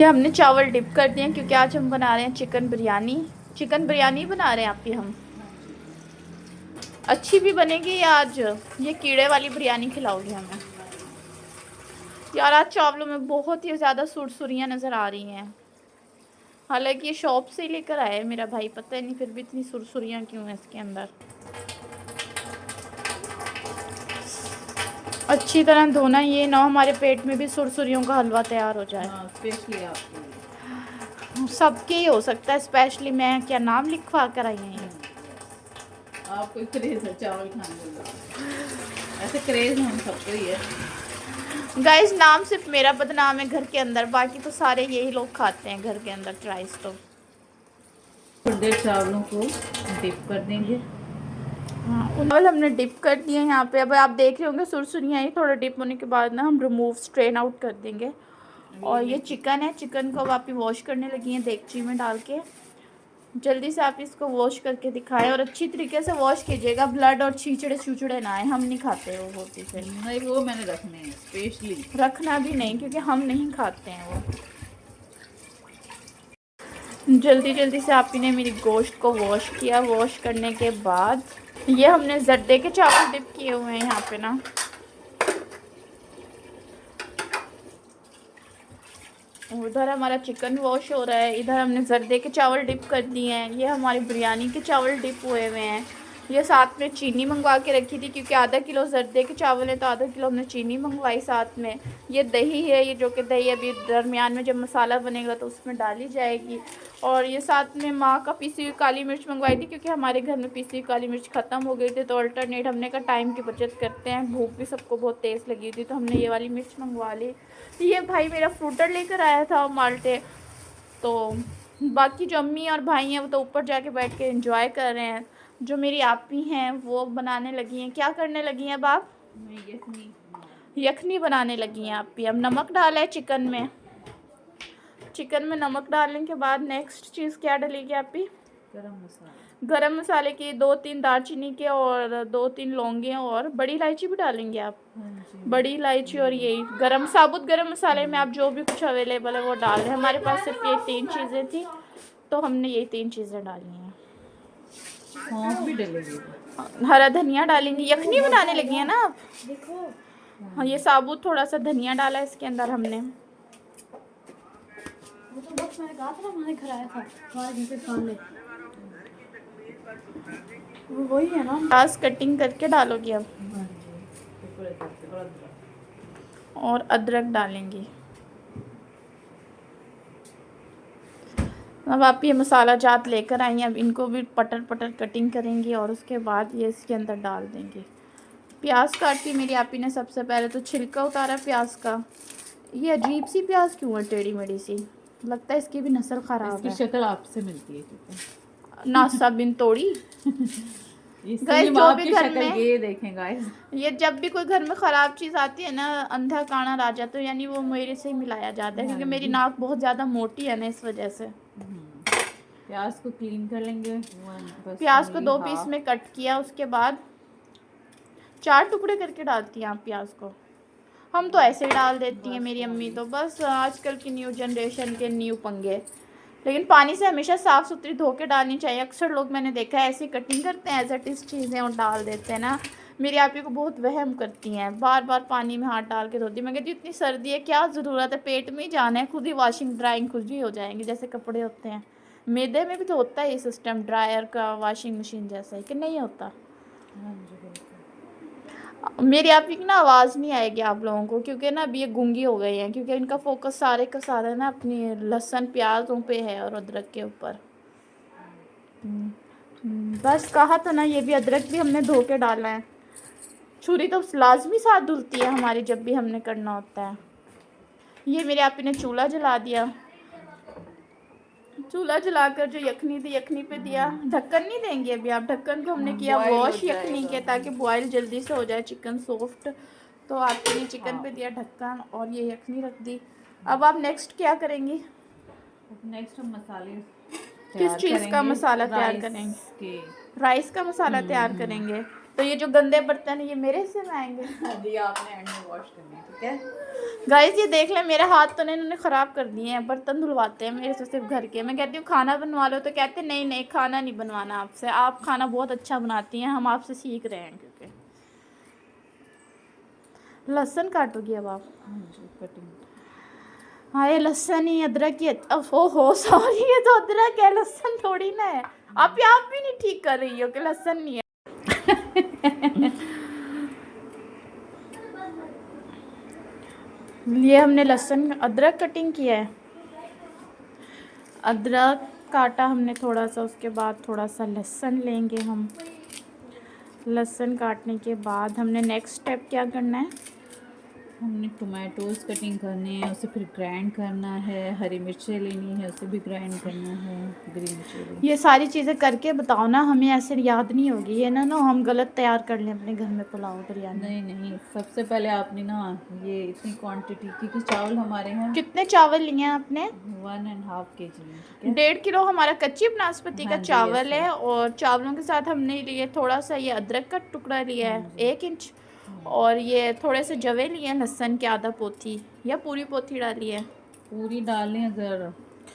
ये हमने चावल डिप कर दिए क्योंकि आज हम बना रहे हैं चिकन बिरयानी बना रहे हैं आप ही हम। अच्छी भी बनेगी या आज ये कीड़े वाली बिरयानी खिलाओगी हमें? यार आज चावलों में बहुत ही ज़्यादा सुरसुरियाँ नज़र आ रही हैं। हालांकि ये शॉप से ही लेकर आया है मेरा भाई, पता ही नहीं फिर भी इतनी सुरसुरियाँ क्यों है इसके अंदर। अच्छी तरह धोना, ये ना हमारे पेट में भी सुरसुरियों का हलवा तैयार हो जाए। स्पेशली आपके सबके ही हो सकता है, स्पेशली मैं क्या नाम लिखवा कर आई हैं। आपको क्रेज है चावल खाने का, ऐसे क्रेज हम सबको ही है। गाइस नाम सिर्फ मेरा बदनाम है घर के अंदर, बाकी तो सारे यही लोग खाते हैं घर के अंदर ट्राइस। तो थोड़ी देर चावलों को डिप कर देंगे। हाँ चावल हमने डिप कर दिए यहाँ पे। अब आप देख रहे होंगे सुरसुरियाँ ही थोड़ा डिप होने के बाद ना हम रिमूव स्ट्रेन आउट कर देंगे। और ये चिकन है, चिकन को अब आप वॉश करने लगी हैं देगची में डाल के। जल्दी से आप इसको वॉश करके दिखाएं और अच्छी तरीके से वॉश कीजिएगा, ब्लड और छींचड़े ना आए। हम नहीं खाते वो होती फिर नहीं, वो मैंने रखने हैं स्पेशली। रखना भी नहीं क्योंकि हम नहीं खाते हैं वो। जल्दी से आप ने मेरी गोश्त को वॉश किया। वॉश करने के बाद ये हमने जर्दे के चावल डिप किए हुए हैं यहाँ पे ना। उधर हमारा चिकन वॉश हो रहा है, इधर हमने जर्दे के चावल डिप कर दिए हैं। ये हमारी बिरयानी के चावल डिप हुए हुए हैं। ये साथ में चीनी मंगवा के रखी थी क्योंकि आधा किलो जर्दे के चावल है तो आधा किलो हमने चीनी मंगवाई साथ में। ये दही है, ये जो कि दही अभी दरमियान में जब मसाला बनेगा तो उसमें डाली जाएगी। और ये साथ में माँ का पीसी हुई काली मिर्च मंगवाई थी क्योंकि हमारे घर में पीसी हुई काली मिर्च ख़त्म हो गई थी। तो अल्टरनेट हमने का टाइम की बचत करते हैं, भूख भी सबको बहुत तेज़ लगी थी तो हमने ये वाली मिर्च मंगवा ली। ये भाई मेरा फ्रूटर लेकर आया था माल्टे। तो बाकी जो अम्मी और भाई हैं वो तो ऊपर जाके बैठ के एंजॉय कर रहे हैं। जो मेरी आपी हैं वो बनाने लगी हैं, क्या करने लगी हैं बाप? यखनी बनाने लगी हैं आपी। अब नमक डाला है चिकन में। चिकन में नमक डालने के बाद नेक्स्ट चीज़ क्या डलेगी आपी? गरम मसाले की 2-3 दालचीनी के और 2-3 लौंगे और बड़ी इलायची भी डालेंगे आप? बड़ी इलायची और यही गरम साबुत गरम मसाले में आप जो भी कुछ अवेलेबल है वो डाल रहे हैं। हमारे पास सिर्फ ये 3 चीज़ें थी तो हमने ये 3 चीज़ें डाली हैं। भी डलेगी, हरा धनिया डालेंगे। यखनी बनाने लगी है ना आप? देखो हाँ ये साबुत थोड़ा सा धनिया डाला इसके अंदर हमने। वो तो बस मैंने कहा था ना हमारे घर आया था हमारे घर पे सामने, वो वही है ना। प्याज कटिंग करके डालोगी अब और अदरक डालेंगी। अब आप ये मसाला जात लेकर आई हैं, अब इनको भी पटर पटर कटिंग करेंगी और उसके बाद ये इसके अंदर डाल देंगे। प्याज काटी मेरी आपी ने सबसे पहले तो छिलका उतारा प्याज का। ये अजीब सी प्याज क्यों है, टेढ़ी मेढ़ी सी, लगता है इसकी भी नस्ल ख़राब है। शक्ल आपसे मिलती है नासा बिन तोड़ी। गाइस जो भी घर में ये देखें गाइस, ये जब भी कोई घर में ख़राब चीज़ आती है ना, अंधा काना राजा, तो यानी वो मेरे से ही मिलाया जाता है क्योंकि मेरी नाक बहुत ज़्यादा मोटी है ना, इस वजह से। प्याज को क्लीन कर लेंगे। प्याज को 2 पीस में कट किया, उसके बाद 4 टुकड़े करके डालती हैं आप प्याज को। हम तो ऐसे ही डाल देती हैं मेरी अम्मी तो, बस आजकल की न्यू जनरेशन के न्यू पंगे। लेकिन पानी से हमेशा साफ़ सुथरी धो के डालनी चाहिए। अक्सर लोग मैंने देखा है ऐसी कटिंग करते हैं एज इट इज़ चीज़ें और डाल देते हैं ना। मेरी आपी को बहुत वहम करती हैं, बार बार पानी में हाथ डाल के धोती। मैं कहती हूँ इतनी सर्दी है क्या ज़रूरत है, पेट में ही जाना है, खुद ही वॉशिंग ड्राइंग खुद ही हो जाएंगी जैसे कपड़े होते हैं। मैदे में भी तो होता है ये सिस्टम, ड्रायर का वॉशिंग मशीन जैसा है कि नहीं होता? मेरी आपकी की ना आवाज़ नहीं आएगी आप लोगों को क्योंकि ना अभी ये गूंगी हो गई हैं क्योंकि इनका फोकस सारे का सारा ना अपनी लहसुन प्याज़ों पे है और अदरक के ऊपर। बस कहा था ना, ये भी अदरक भी हमने धो के डाला है। छुरी तो लाजमी साथ धुलती है हमारी जब भी हमने करना होता है। ये मेरे आपी ने चूल्हा जला दिया। चूल्हा जलाकर जो यखनी थी यखनी पे दिया। ढक्कन नहीं देंगे अभी आप, ढक्कन को हमने किया वॉश यखनी के ताकि बॉयल जल्दी से हो जाए चिकन सॉफ्ट। तो आपने चिकन पे दिया ढक्कन और ये यखनी रख दी। अब आप नेक्स्ट क्या करेंगी? नेक्स्ट हम मसाले किस चीज़ का मसाला तैयार करेंगे? राइस का मसाला तैयार करेंगे। तो ये जो गंदे बर्तन है ये मेरे से में आएंगे। हाँ जी, आपने एंड में वॉश करनी है, ठीक है। गाइस ये देख लें, मेरे हाथ तो इन्होंने ख़राब कर दिए हैं। बर्तन धुलवाते हैं मेरे से सिर्फ घर के। मैं कहती हूँ खाना बनवा लो, तो कहते नहीं नहीं खाना नहीं बनवाना आपसे, आप खाना बहुत अच्छा बनाती हैं, हम आपसे सीख रहे हैं। क्योंकि लहसुन काटोगी अब आप? हाँ जी, कटिंग। हाँ ये लहसुन ही अदरक की। ओहो सॉरी, ये तो अदरक है, लहसुन थोड़ी ना है। आप भी नहीं ठीक कर रही हो कि लहसुन नहीं है। ये हमने लहसुन अदरक कटिंग किया है। अदरक काटा हमने थोड़ा सा, उसके बाद थोड़ा सा लहसुन लेंगे हम। लहसुन काटने के बाद हमने नेक्स्ट स्टेप क्या करना है? हमने टोमेटोज़ कटिंग करने हैं, उसे फिर ग्राइंड करना है। हरी मिर्चें लेनी है, उसे भी ग्राइंड करना है। Green chilli. ये सारी चीज़ें करके बताओ ना, हमें ऐसे याद नहीं होगी ये ना हम गलत तैयार कर लें अपने घर में पुलाव बिरयानी। नहीं नहीं, सबसे पहले आपने ना ये इतनी क्वांटिटी, क्योंकि चावल हमारे यहाँ कितने चावल लिए हैं आपने? 1.5 kg, ठीक है। 1.5 किलो हमारा कच्ची बनास्पति का हाँ जी, चावल yes, है। और चावलों के साथ हमने लिए थोड़ा सा ये अदरक का टुकड़ा लिया है 1 इंच, और ये थोड़े से जवे लिए हैं लहसुन के आधा पोथी, या पूरी पोथी डाली है? पूरी डालें, अगर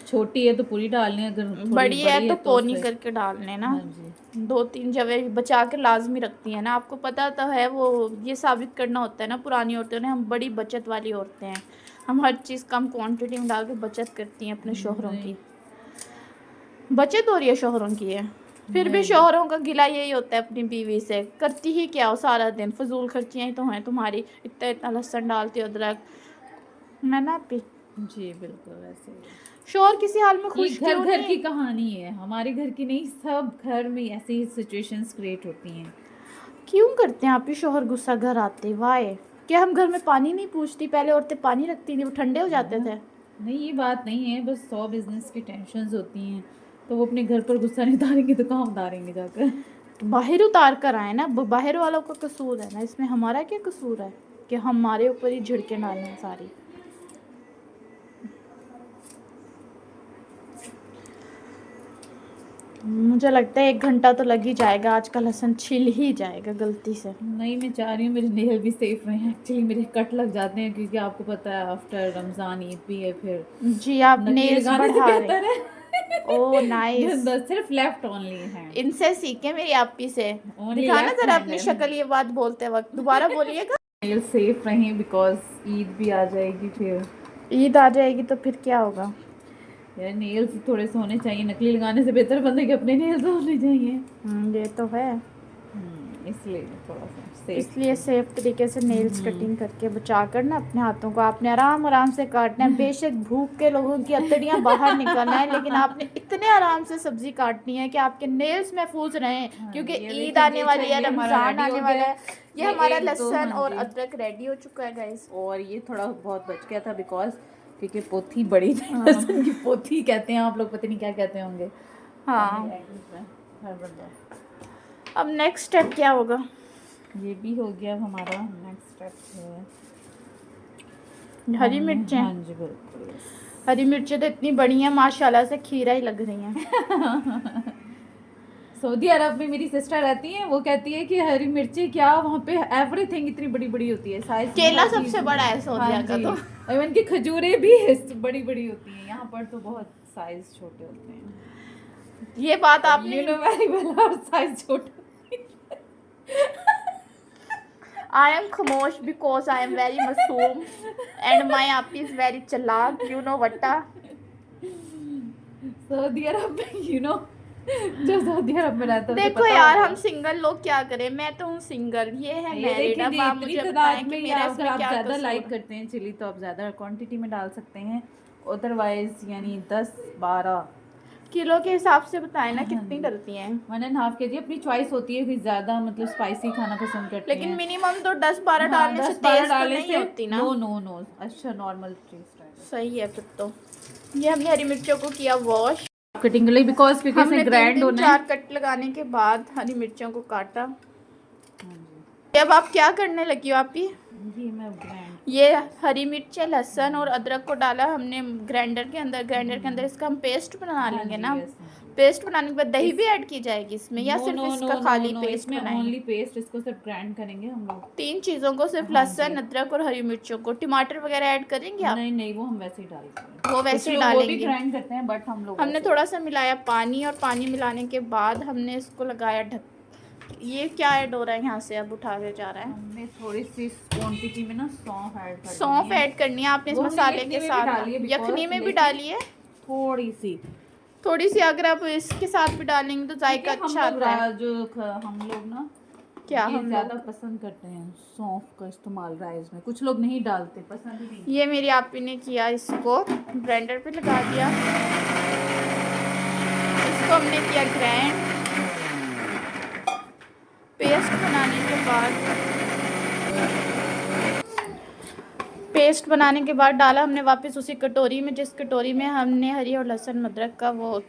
छोटी है तो पूरी डालें, अगर थोड़ी बड़ी है तो पौनी उसे- करके डालने ना। हाँ जी। 2-3 जवे बचा के लाजमी रखती हैं ना, आपको पता तो है। वो ये साबित करना होता है ना पुरानी औरतें ने, हम बड़ी बचत वाली औरतें हैं, हम हर चीज़ कम क्वांटिटी में डाल के बचत करती हैं अपने शोहरों की। बचत हो रही है शोहरों की है, फिर भी शोहरों का गिला यही होता है अपनी बीवी से, करती ही क्या हो सारा दिन, फजूल खर्चियाँ ही तो हैं तुम्हारी, इतना इतना लहसुन डालती हो, अदरक। मैं ना पी जी बिल्कुल वैसे ही। शोहर किसी हाल में ये खुश घर क्यों घर नहीं? की कहानी है, हमारे घर की नहीं, सब घर में ऐसी ही सिचुएशंस क्रिएट होती हैं। क्यों करते हैं आप ही शोहर गुस्सा घर आते? वाए क्या हम घर में पानी नहीं पूछती? पहले औरतें पानी रखती थी, वो ठंडे हो जाते थे। नहीं ये बात नहीं है, बस 100 बिजनेस की टेंशन्स होती हैं, तो वो अपने घर पर गुस्सा नहीं उतारेंगे तो कहाँ उतारेंगे जाकर। तो बाहर उतार कर आए ना, बाहर वालों का कसूर है ना, इसमें हमारा क्या कसूर है कि हमारे ऊपर ही झिड़के डालें सारी। मुझे लगता है 1 घंटा तो लग ही जाएगा, आज का लहसुन छिल ही जाएगा गलती से। नहीं मैं चाह रही हूँ मेरे नेल भी सेफ रहे। एक्चुअली मेरे कट लग जाते हैं, क्योंकि आपको पता है आफ्टर रमज़ान ईद भी है, फिर जी आप नकली नेल्स लगाने से बढ़ा बेहतर रहे। है। ओह नाइस, बस सिर्फ लेफ्ट ओनली है। इनसे सीखे मेरी आपी से। Only दिखाना left जरा hand अपनी है। शक्ल ये बात बोलते वक्त, दोबारा बोलिएगा। नेल सेफ रहें, बिकॉज ईद भी आ जाएगी फिर। ईद आ जाएगी तो फिर क्या होगा? यार नेल्स थोड़े से होने चाहिए, नकली लगाने से बेहतर बंदे के अपने नेल्स होने चाहिए। ये तो है, इसलिए थोड़ा सा सेफ। इसलिए सेफ तरीके से नेल्स कटिंग करके बचा कर ना अपने हाथों को आपने आराम आराम से काटना है। बेशक भूख के लोगों की अतड़ियाँ बाहर निकलना है, लेकिन आपने इतने आराम से सब्जी काटनी है कि आपके नेल्स महफूज रहें, क्योंकि ये ईद आने वाली है, रमज़ान आने वाला है। ये हमारा एक तो, लहसुन हाँ और जी। अदरक रेडी हो चुका है गाइस। और ये थोड़ा बहुत बच गया था, बिकॉज क्योंकि पोथी बड़ी थी। लहसुन की पोथी कहते हैं आप लोग, पता नहीं क्या कहते होंगे। हाँ हर बंदा। अब नेक्स्ट स्टेप क्या होगा? ये भी हो गया हमारा। नेक्स्ट स्टेप है हरी मिर्चें। हाँ जी बिल्कुल। हरी मिर्चें तो इतनी बड़ी हैं माशाल्लाह से, खीरा ही लग रही हैं। सऊदी अरब में मेरी सिस्टर रहती है, वो कहती है कि हरी मिर्ची क्या वहाँ पे एवरीथिंग इतनी बड़ी बड़ी होती है। साइज केला सबसे बड़ा है सऊदीया का तो। इवन की खजूरें भी बड़ी बड़ी होती हैं, यहाँ पर तो बहुत साइज छोटे होते हैं। ये बात आपने यू नो वेरी वेल, और साइज छोटे। I am खामोश because I am very मासूम and my आपी is very चालाक, you know वट्टा। सऊदी अरब में यू नो, जो सऊदी अरब में रहता है उसे देखो पता यार होगा। हम सिंगल लोग क्या करें, मैं तो हूँ सिंगल, ये है ये मैरिड। देखिए अब आप इतनी मुझे तादाद बताएं कि में मेरा अगर इसमें आप क्या ज़्यादा कसूर लाइक है? करते हैं चिली तो आप ज़्यादा क्वांटिटी में डाल सकते हैं, अदरवाइज यानी 10-12 किलो के हिसाब से बताएं ना कितनी डलती हैं। 1.5 kg अपनी चॉइस होती है, कोई ज़्यादा मतलब स्पाइसी खाना पसंद करते हैं। लेकिन मिनिमम तो 10-12 हाँ, डालने से 10-12 तेज तो डालने नहीं से होती ना। नो नो नो, अच्छा नॉर्मल टेस्ट आएगा। सही है फिर तो। ये हमने हरी मिर्चों को किया वॉश, कटिंग के लिए बिकॉज क्योंकि हमने इसमें ग्राइंड होना है। 3-4 कट लगाने के बाद हरी मिर्चों को काटा। अब आप क्या करने लगी हो आप ही? ये मैं ग्राइंड, ये हरी मिर्चें लहसुन और अदरक को डाला हमने ग्राइंडर के अंदर। ग्राइंडर के अंदर इसका हम पेस्ट बना लेंगे ना। पेस्ट बनाने के बाद दही भी ऐड की जाएगी इसमें या सिर्फ इसका खाली पेस्ट इसमें बनाएंगे? ओनली पेस्ट, इसको सिर्फ ग्राइंड करेंगे हम लोग। 3 चीज़ों को सिर्फ हाँ लहसुन, जी। अदरक और हरी मिर्चों को। टमाटर वगैरह ऐड करेंगे आप? नहीं नहीं, वो हम वैसे ही डालते हैं। वो वैसे ही कुछ लोग वो भी डालेंगे। ग्राइंड करते हैं, बट हम लोग हमने वैसे। थोड़ा सा मिलाया पानी, और पानी मिलाने के बाद हमने इसको लगाया ढक। ये क्या ऐड हो रहा है यहाँ से? अब उठा के जा रहा है। हमने थोड़ी सी क्वांटिटी में ना सौंफ ऐड कर सौंफ ऐड करनी है आपने इस वो हमने मसाले यखनी के में भी साथ। डाली है because यखनी में भी लेकिन डाली है थोड़ी सी। थोड़ी सी। अगर आप इसके साथ भी डालेंगे तो जायका अच्छा आता है। हम लोग ना क्या ये हम ज्यादा लोग? पसंद करते हैं सौंफ का इस्तेमाल राइस में। कुछ लोग नहीं डालते, पसंद ही नहीं। ये मेरी आपी ने किया, इसको ब्लेंडर पे लगा दिया, इसको हमने किया ग्राइंड। पेस्ट बनाने के बाद डाला हमने वापस उसी कटोरी में, जिस कटोरी में हमने हरी और लहसुन अदरक का वो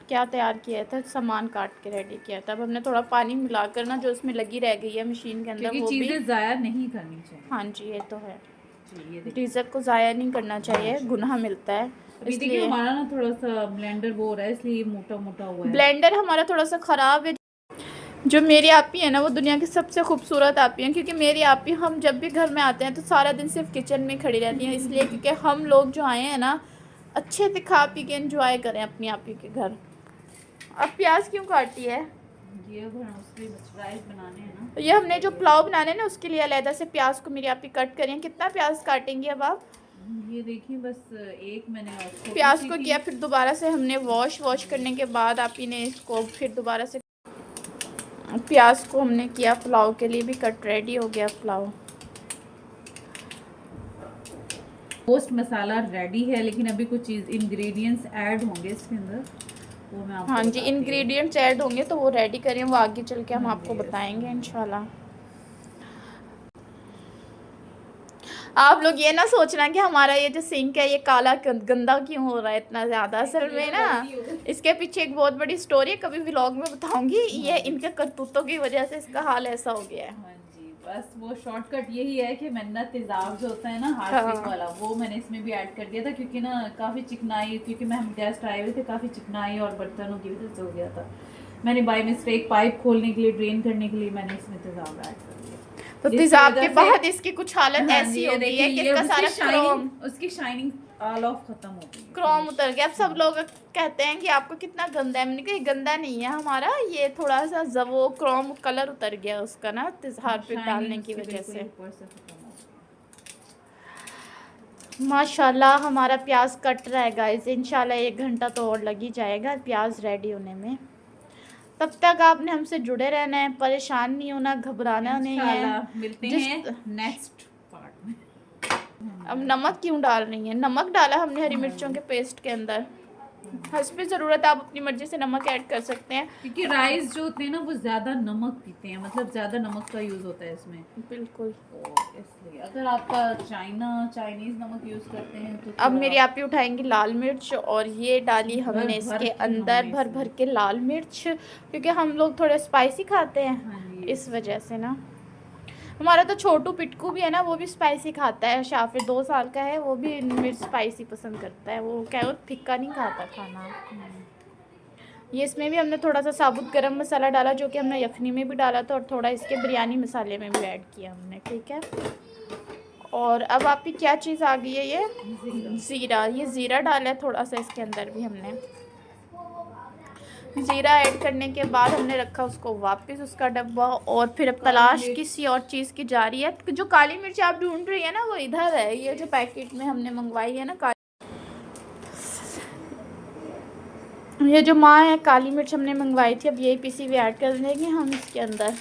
क्या तैयार किया था, सामान काट के रेडी किया था। अब हमने थोड़ा पानी मिलाकर ना जो उसमें लगी रह गई है मशीन के अंदर, वो भी चीजें ज़ाया नहीं करनी चाहिए। हाँ जी, ये तो है। ये डीजल को ज़ाया नहीं करना चाहिए, गुनाह मिलता है। इसलिए हमारा ना थोड़ा सा ब्लेंडर वो हो रहा है, इसलिए मोटा मोटा हुआ है। ब्लेंडर हमारा थोड़ा सा ख़राब है। जो मेरी आपी है ना, वो दुनिया की सबसे खूबसूरत आपी हैं, क्योंकि मेरी आपी, हम जब भी घर में आते हैं तो सारा दिन सिर्फ किचन में खड़ी रहती हैं। इसलिए क्योंकि हम लोग जो आए हैं ना, अच्छे से खा पी के एंजॉय करें अपनी आपी के घर। अब प्याज क्यों काटी है? ये राइस बनाने हैं ना, ये हमने जो पुलाव बनाने हैं ना, उसके लिए अलहदा से प्याज को मेरी आपी कट करें। कितना प्याज काटेंगी अब आप? ये देखिए बस एक मैंने प्याज को किया, फिर दोबारा से हमने वॉश करने के बाद आपी ने इसको फिर दोबारा से प्याज को हमने किया पुलाव के लिए भी कट। रेडी हो गया पुलाव। पोस्ट मसाला रेडी है, लेकिन अभी कुछ चीज़ इंग्रेडिएंट्स ऐड होंगे इसके अंदर, वो मैं आपको हाँ जी, बताती हूँ। इंग्रेडिएंट्स ऐड होंगे तो वो रेडी करें, वो आगे चल के हम आपको बताएंगे इंशाल्लाह। आप लोग ये ना सोचना कि हमारा ये जो सिंक है ये काला गंदा क्यों हो रहा है इतना ज़्यादा। असल में ना इसके पीछे एक बहुत बड़ी स्टोरी है, कभी व्लॉग में बताऊंगी। ये इनके करतूतों की वजह से इसका हाल ऐसा हो गया है। हाँ जी, बस वो शॉर्टकट यही है कि मैंने तेजाब जो होता है ना हार्पिक वाला, वो मैंने इसमें भी ऐड कर दिया था, क्योंकि ना काफ़ी चिकनाई, क्योंकि मैं हम गेस्ट आए हुए थे, काफ़ी चिकनाई और बर्तनों की वजह से हो गया था। मैंने बाय मिस्टेक पाइप खोलने के लिए, ड्रेन करने के लिए मैंने इसमें तेजाब ऐड कर दिया। तो तेजाब के बाद इसकी कुछ हालत ऐसी हो गई है कि इसका सारा क्रोम, उसकी शाइनिंग ऑल ऑफ खत्म हो गई, क्रोम उतर गया। अब सब लोग कहते हैं कि आपको कितना गंदा है। मैंने कहा गंदा नहीं है हमारा, ये थोड़ा सा वो क्रोम कलर उतर गया उसका ना हार्पिक डालने की वजह से। माशाल्लाह हमारा प्याज कट रहा है गाइस। इंशाल्लाह 1 घंटा तो और लग ही जाएगा प्याज रेडी होने में। तब तक आपने हमसे जुड़े रहना है, परेशान नहीं होना, घबराना नहीं है। मिलते हैं नेक्स्ट पार्ट में। अब नमक क्यों डाल रही है? नमक डाला हमने हरी मिर्चों के पेस्ट के अंदर। हस्बे ज़रूरत आप अपनी मर्जी से नमक ऐड कर सकते हैं, क्योंकि राइस जो होते हैं ना वो ज़्यादा नमक पीते हैं, मतलब ज़्यादा नमक का यूज़ होता है इसमें। बिल्कुल। इसलिए अगर आपका चाइनीज़ नमक यूज़ करते हैं तो अब मेरी आप ही उठाएंगी लाल मिर्च, और ये डाली हमने इसके अंदर भर भर के लाल मिर्च, क्योंकि हम लोग थोड़े स्पाइसी खाते हैं, इस वजह से ना। हमारा तो छोटू पिटकू भी है ना, वो भी स्पाइसी खाता है। शाफिर 2 साल का है, वो भी मिर्च स्पाइसी पसंद करता है। वो क्या, वो फिक्का नहीं खाता खाना। ये इसमें भी हमने थोड़ा सा साबुत गरम मसाला डाला, जो कि हमने यखनी में भी डाला था, और थोड़ा इसके बिरयानी मसाले में भी ऐड किया हमने, ठीक है। और अब आपकी क्या चीज़ आ गई है? ये ज़ीरा। ये ज़ीरा डाला है थोड़ा सा इसके अंदर भी हमने। ज़ीरा ऐड करने के बाद हमने रखा उसको वापस उसका डब्बा, और फिर अब तलाश किसी और चीज़ की जा रही है। जो काली मिर्च आप ढूंढ रही है ना, वो इधर है। ये जो पैकेट में हमने मंगवाई है ना ये जो माँ है, काली मिर्च हमने मंगवाई थी। अब यही पीसी भी ऐड कर देंगे हम इसके अंदर।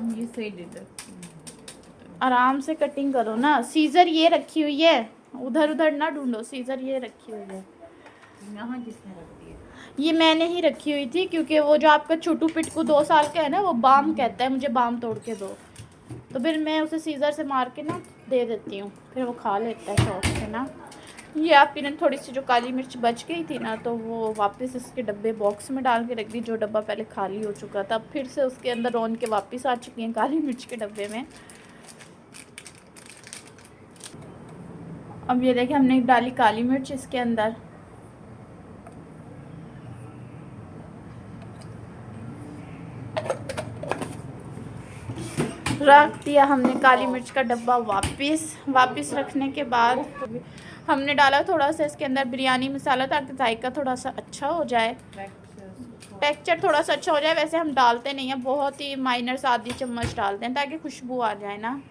ये सही दे आराम से कटिंग करो ना। सीज़र ये रखी हुई है, उधर उधर ना ढूंढो। सीज़र ये रखी हुई है। यहाँ किसने रख दिया? ये मैंने ही रखी हुई थी, क्योंकि वो जो आपका छोटू पिटकू 2 साल का है ना, वो बाम कहता है मुझे बाम तोड़ के दो, तो फिर मैं उसे सीज़र से मार के ना दे देती हूँ, फिर वो खा लेता है शौक से ना। ये आप ने थोड़ी सी जो काली मिर्च बच गई थी ना, तो वो वापस इसके डब्बे बॉक्स में डाल के रख दी। जो डब्बा पहले खाली हो चुका था, फिर से उसके अंदर रौन के वापस आ चुकी हैं काली मिर्च के डब्बे में। अब ये देखिए हमने डाली काली मिर्च इसके अंदर। रख दिया हमने काली मिर्च का डब्बा वापस रखने के बाद हमने डाला थोड़ा सा इसके अंदर बिरयानी मसाला ताकि जायका थोड़ा सा अच्छा हो जाए, टेक्सचर थोड़ा सा अच्छा हो जाए। वैसे हम डालते नहीं हैं, बहुत ही माइनर आधी चम्मच डालते हैं ताकि खुशबू आ जाए ना।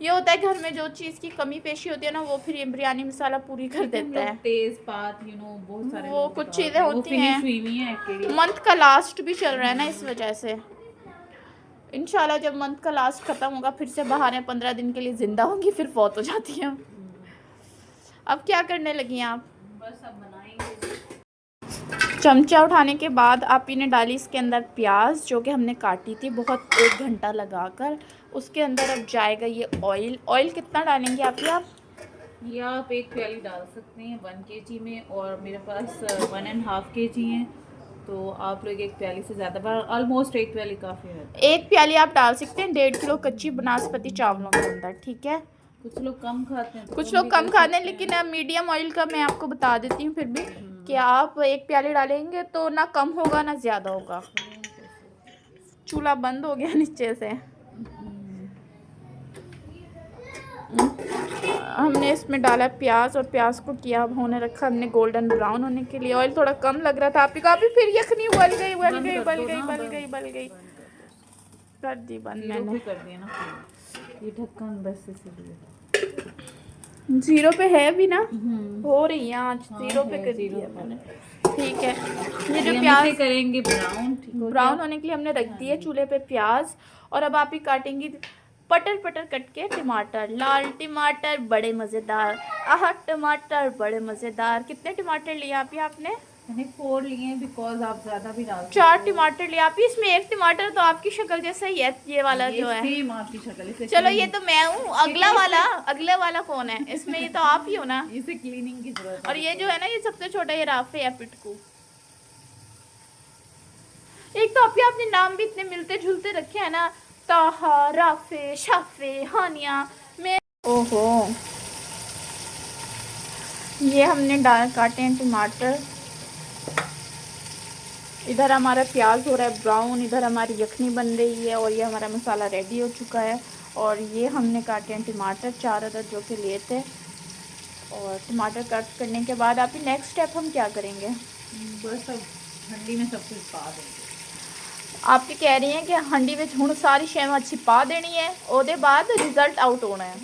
ये होता है घर में जो चीज़ की कमी पेशी होती है ना, वो फिर ये बिरयानी मसाला पूरी कर देता है। तेजपात बहुत सारे वो कुछ चीज़ें होती हैं। मंथ का लास्ट भी चल रहा है ना, इस वजह से इंशाल्लाह जब मंथ का लास्ट ख़त्म होगा फिर से बहाने 15 दिन के लिए ज़िंदा होंगी, फिर फौत हो जाती हैं। अब क्या करने लगी हैं आप? बस अब बनाएंगे। चमचा उठाने के बाद आप ही ने डाली इसके अंदर प्याज जो कि हमने काटी थी बहुत 1 घंटा लगाकर। उसके अंदर अब जाएगा ये ऑयल कितना डालेंगे आप? ये आप 1 प्याली डाल सकते हैं 1 kg में, और मेरे पास 1.5 kg हैं, तो आप लोग 1 प्याली से ज़्यादा, पर ऑलमोस्ट 1 प्याली काफ़ी है। 1 प्याली आप डाल सकते हैं 1.5 किलो कच्ची बनास्पति चावलों के अंदर, ठीक है। कुछ लोग कम खाते हैं, कुछ लोग कम खाते हैं, लेकिन मीडियम ऑयल का मैं आपको बता देती हूँ फिर भी कि आप 1 प्याली डालेंगे तो ना कम होगा ना ज़्यादा होगा। चूल्हा बंद हो गया नीचे से। हमने इसमें डाला प्याज और प्याज को किया होने रखा हमने गोल्डन ब्राउन होने के लिए। ऑयल थोड़ा कम लग रहा था आप ही का, अभी फिर यखनी उबल गई कर दी बंद मैंने। कर दिया ना ये ढक्कन बस इसलिए 0 पे है भी ना, हो रही है आज 0 पे कर दिया मैंने, ठीक है। ये जो प्याज करेंगे ब्राउन होने के लिए हमने रख दिए चूल्हे पे प्याज। और अब आप ही काटेंगी पटर कट के टमाटर, लाल टमाटर बड़े मज़ेदार, टमाटर बड़े मज़ेदार। कितने टमाटर लिए आप ही? आपने? मैंने 4 लिए हैं, बिकॉज आप ज़्यादा भी डाल 4 टमाटर लिए आप ही। इसमें 1 टमाटर तो आपकी शक्ल जैसा ही है, ये वाला जो है सेम आपकी शक्ल। चलो ये तो मैं हूँ, अगला वाला कौन है इसमें? ये तो आप ही हो ना। इसे क्लीनिंग की जरूरत है। और ये जो है ना, ये सबसे छोटा, ये राफे है पिटकू। एक तो आपने नाम भी इतने मिलते जुलते रखे हैं ना, ताहा, राफे, शाफे, हानिया में। ओहो, ये हमने काटे हैं टमाटर। इधर हमारा प्याज हो रहा है ब्राउन, इधर हमारी यखनी बन रही है और ये हमारा मसाला रेडी हो चुका है। और ये हमने काटे हैं टमाटर 4 अदद जो कि लिए थे। और टमाटर कट करने के बाद आप नेक्स्ट स्टेप हम क्या करेंगे? बस अब हंडी में सब कुछ पा देंगे। आप कह रही हैं कि हंडी में हुण सारी शैव अच्छी पा देनी है, उसके बाद रिजल्ट आउट होना है।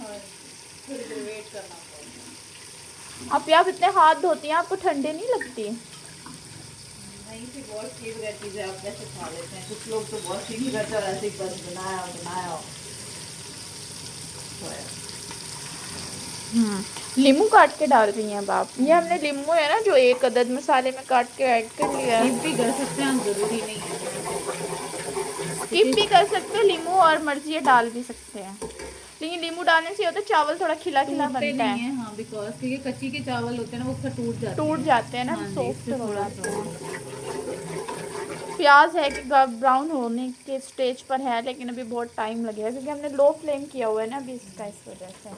वेट करना आप इतने हाथ धोती हैं, आपको ठंडे नहीं लगती? नहीं थी, बहुत फेवरेट चीज़ है, आप जैसे खा लेते हैं। कुछ लोग तो बहुत नहीं करते और ऐसे ही बस बनाया। लीमू काट के डाल रही हैं आप? ये हमने लीमू है ना जो 1 अदद मसाले में काट के ऐड कर लिया है। स्किप भी कर सकते हैं, ज़रूरी नहीं है। स्किप भी कर सकते हो लीमू, और मर्जी है डाल भी सकते हैं, लेकिन लीमू डालने से होता है चावल थोड़ा खिला बनता है। हाँ, बिकॉज क्योंकि कच्ची के चावल होते हैं ना, वो टूट जाते हैं ना, सॉफ्ट हो जाते हैं। प्याज है कि ब्राउन होने के स्टेज पर है, लेकिन अभी बहुत टाइम लगेगा क्योंकि हमने लो फ्लेम किया हुआ है ना अभी इसका, इस वजह से।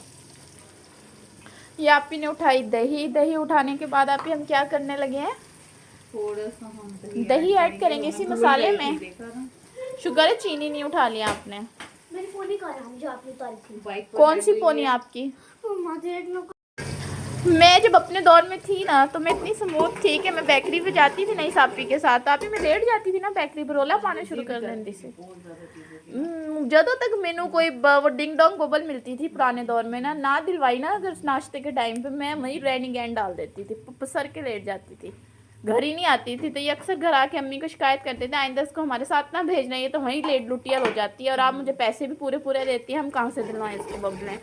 ये आप ही ने उठाई दही उठाने के बाद आप ही हम क्या करने लगे हैं? थोड़ा सा हम दही ऐड करेंगे इसी मसाले में। शुगर है, चीनी नहीं उठा लिया आपने। मैंने फोन ही करा जो आपने उतारी थी। कौन सी पोनी आपकी? मैं जब अपने दौर में थी ना तो मैं इतनी स्मूथ थी कि मैं बेकरी पे जाती थी नहीं सापी के साथ, आप ही मैं लेट जाती थी ना बेकरी पर, रोला पाना शुरू कर देती से। ਜਦੋਂ तक मैनू कोई डिंग डोंग बबल मिलती थी पुराने दौर में ना दिलवाई ना, अगर नाश्ते के टाइम पे मैं वही रेनिंग एंड डाल देती थी, पसर के लेट जाती थी, घर ही नहीं आती थी। तो ये अक्सर घर आके अम्मी को शिकायत करते थे, आइंदा इसको हमारे साथ ना भेजना, ये तो वहीं लेट लुटियल हो जाती है और आप मुझे पैसे भी पूरे देती हैं, हम कहाँ से दिलवाएं इसको बबलें।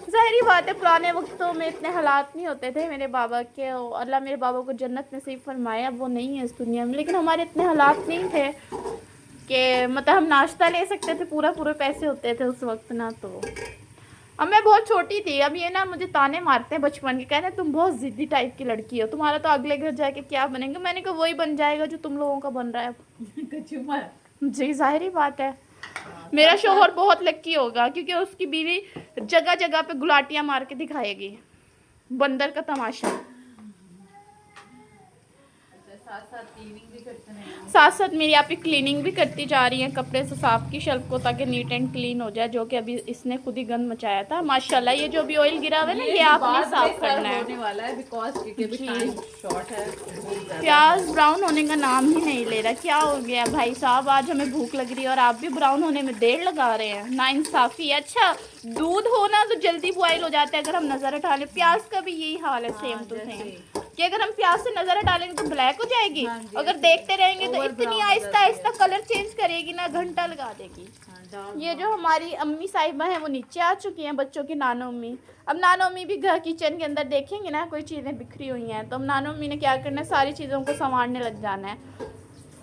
ज़ाहिरी बात है पुराने वक्तों में इतने हालात नहीं होते थे मेरे बाबा के, अल्लाह मेरे बाबा को जन्नत नसीब फरमाए, अब वो नहीं है इस दुनिया में, लेकिन हमारे इतने हालात नहीं थे कि मतलब हम नाश्ता ले सकते थे, पूरे पैसे होते थे उस वक्त ना। तो अब मैं बहुत छोटी थी, अब ये ना मुझे ताने मारते हैं बचपन के, कहते हैं तुम बहुत ज़िद्दी टाइप की लड़की हो, तुम्हारा तो अगले घर जाके क्या बनेगा। मैंने कहा वही बन जाएगा जो तुम लोगों का बन रहा है। जी ज़ाहिरी बात है। मेरा शोहर बहुत लक्की होगा क्योंकि उसकी बीवी जगह जगह पे गुलाटियाँ मार के दिखाएगी, बंदर का तमाशा। साथ साथ क्लीनिंग भी करते हैं। साथ साथ मेरी आप ही क्लीनिंग भी करती जा रही है कपड़े से साफ की शेल्फ को, ताकि नीट एंड क्लीन हो जाए, जो कि अभी इसने खुद ही गंद मचाया था। माशाल्लाह ये जो भी ऑयल गिरा हुआ है ना, ये आपने साफ करना है। होने वाला है बिकॉज़ क्योंकि अभी टाइम शॉर्ट है। प्याज ब्राउन होने का नाम ही नहीं ले रहा। क्या हो गया भाई साहब, आज हमें भूख लग रही है और आप भी ब्राउन होने में देर लगा रहे हैं। नाइंसाफी है। अच्छा दूध होना तो जल्दी बॉयल हो जाता है अगर हम नज़र हटा लें। प्याज का भी यही हाल है, सेम टू सेम, कि अगर हम प्याज से नजर हटा लेंगे तो ब्लैक हो जाएगी। अगर देखते रहेंगे तो इतनी आहिस्ता आहिस्ता कलर चेंज करेगी ना, घंटा लगा देगी। ये जो हमारी अम्मी साहिबा हैं वो नीचे आ चुकी हैं, बच्चों की नानो अम्मी। अब नानो अम्मी भी घर किचन के अंदर देखेंगे ना कोई चीज़ें बिखरी हुई हैं, तो अब नानो अम्मी ने क्या करना है, सारी चीज़ों को संवारने लग जाना है।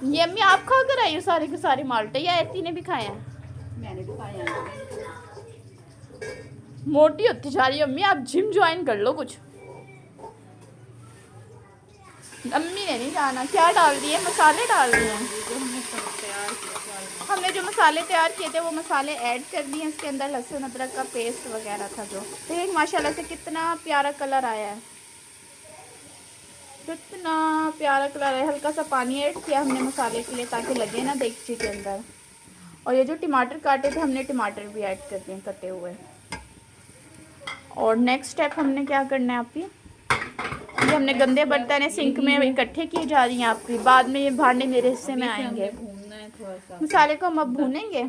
ये अम्मी आप खा कर आई हो सारे के सारे माल्टे, या ऐती ने भी खाए हैं? मैंने भी खाया। मोटी होती जा रही है अम्मी, आप जिम ज्वाइन कर लो कुछ। अम्मी ने नहीं जाना। क्या डाल दिए? मसाले डाल दिए हैं। हमने जो मसाले तैयार किए थे वो मसाले ऐड कर दिए इसके अंदर। लहसुन अदरक का पेस्ट वगैरह था जो। देख माशाल्लाह से कितना प्यारा कलर आया है, कितना प्यारा कलर है। हल्का सा पानी ऐड किया हमने मसाले के लिए ताकि लगे ना देगची के अंदर। और ये जो टमाटर काटे थे हमने टमाटर भी ऐड कर दिए कटे हुए। और नेक्स्ट स्टेप हमने क्या करना है आपकी, ये हमने गंदे बर्तन है सिंक में इकट्ठे किए जा रही हैं आपकी, बाद में ये भांडे मेरे हिस्से में आएंगे। मसाले को हम अब भूनेंगे।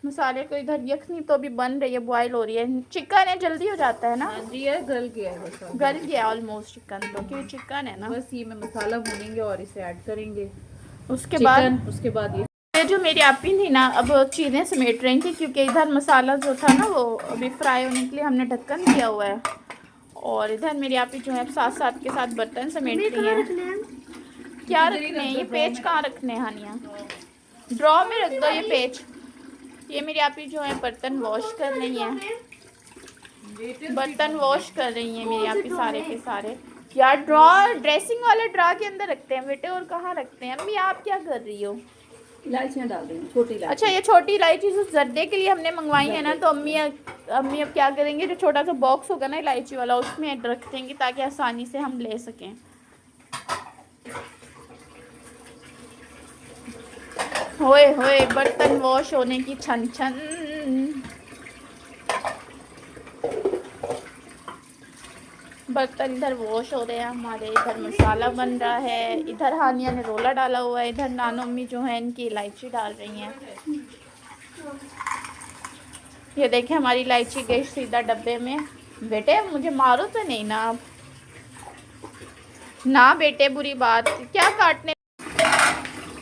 मसाले को इधर यखनी तो अभी बन रही है, बॉईल हो रही है। चिकन है जल्दी हो जाता है ना। जी है, गल गया है बस। गल गया ऑलमोस्ट चिकन तो, क्योंकि चिकन है ना। बस ये में मसाला भूनेंगे और इसे ऐड करेंगे। उसके बाद ये जो मेरी आपी थी ना, अब चीज़ें समेट रही थी क्योंकि इधर मसाला जो था ना वो अभी फ्राई होने के लिए हमने ढक्कन दिया हुआ है। और इधर मेरी आपी जो है साथ साथ के साथ बर्तन समेट रही हैं। क्या रखने हैं ये पेच, कहाँ रखने हैं हानिया? ड्रॉ में रख दो ये पेच। ये मेरी आपी जो है बर्तन वॉश कर रही हैं, बर्तन वॉश कर रही हैं मेरी आपी सारे के सारे। यार ड्रॉ, ड्रेसिंग वाले ड्रॉ के अंदर रखते हैं बेटे, और कहाँ रखते हैं? अम्मी आप क्या कर रही हो? इलायचियाँ डाल देंगे, छोटी इलायची। अच्छा ये छोटी इलायची जो जर्दे के लिए हमने मंगवाई है ना, तो अम्मी अब क्या करेंगे, जो छोटा सा बॉक्स होगा ना इलायची वाला उसमें रख देंगे ताकि आसानी से हम ले सकें। होए होए बर्तन वॉश होने की छन छन। बर्तन इधर वॉश हो रहे हैं हमारे, इधर मसाला बन रहा है, इधर हानिया ने रोला डाला हुआ है, इधर नानो अम्मी जो है इनकी इलायची डाल रही हैं। ये देखें हमारी इलायची गई सीधा डब्बे में। बेटे मुझे मारो तो नहीं ना आप, ना बेटे बुरी बात। क्या काटने।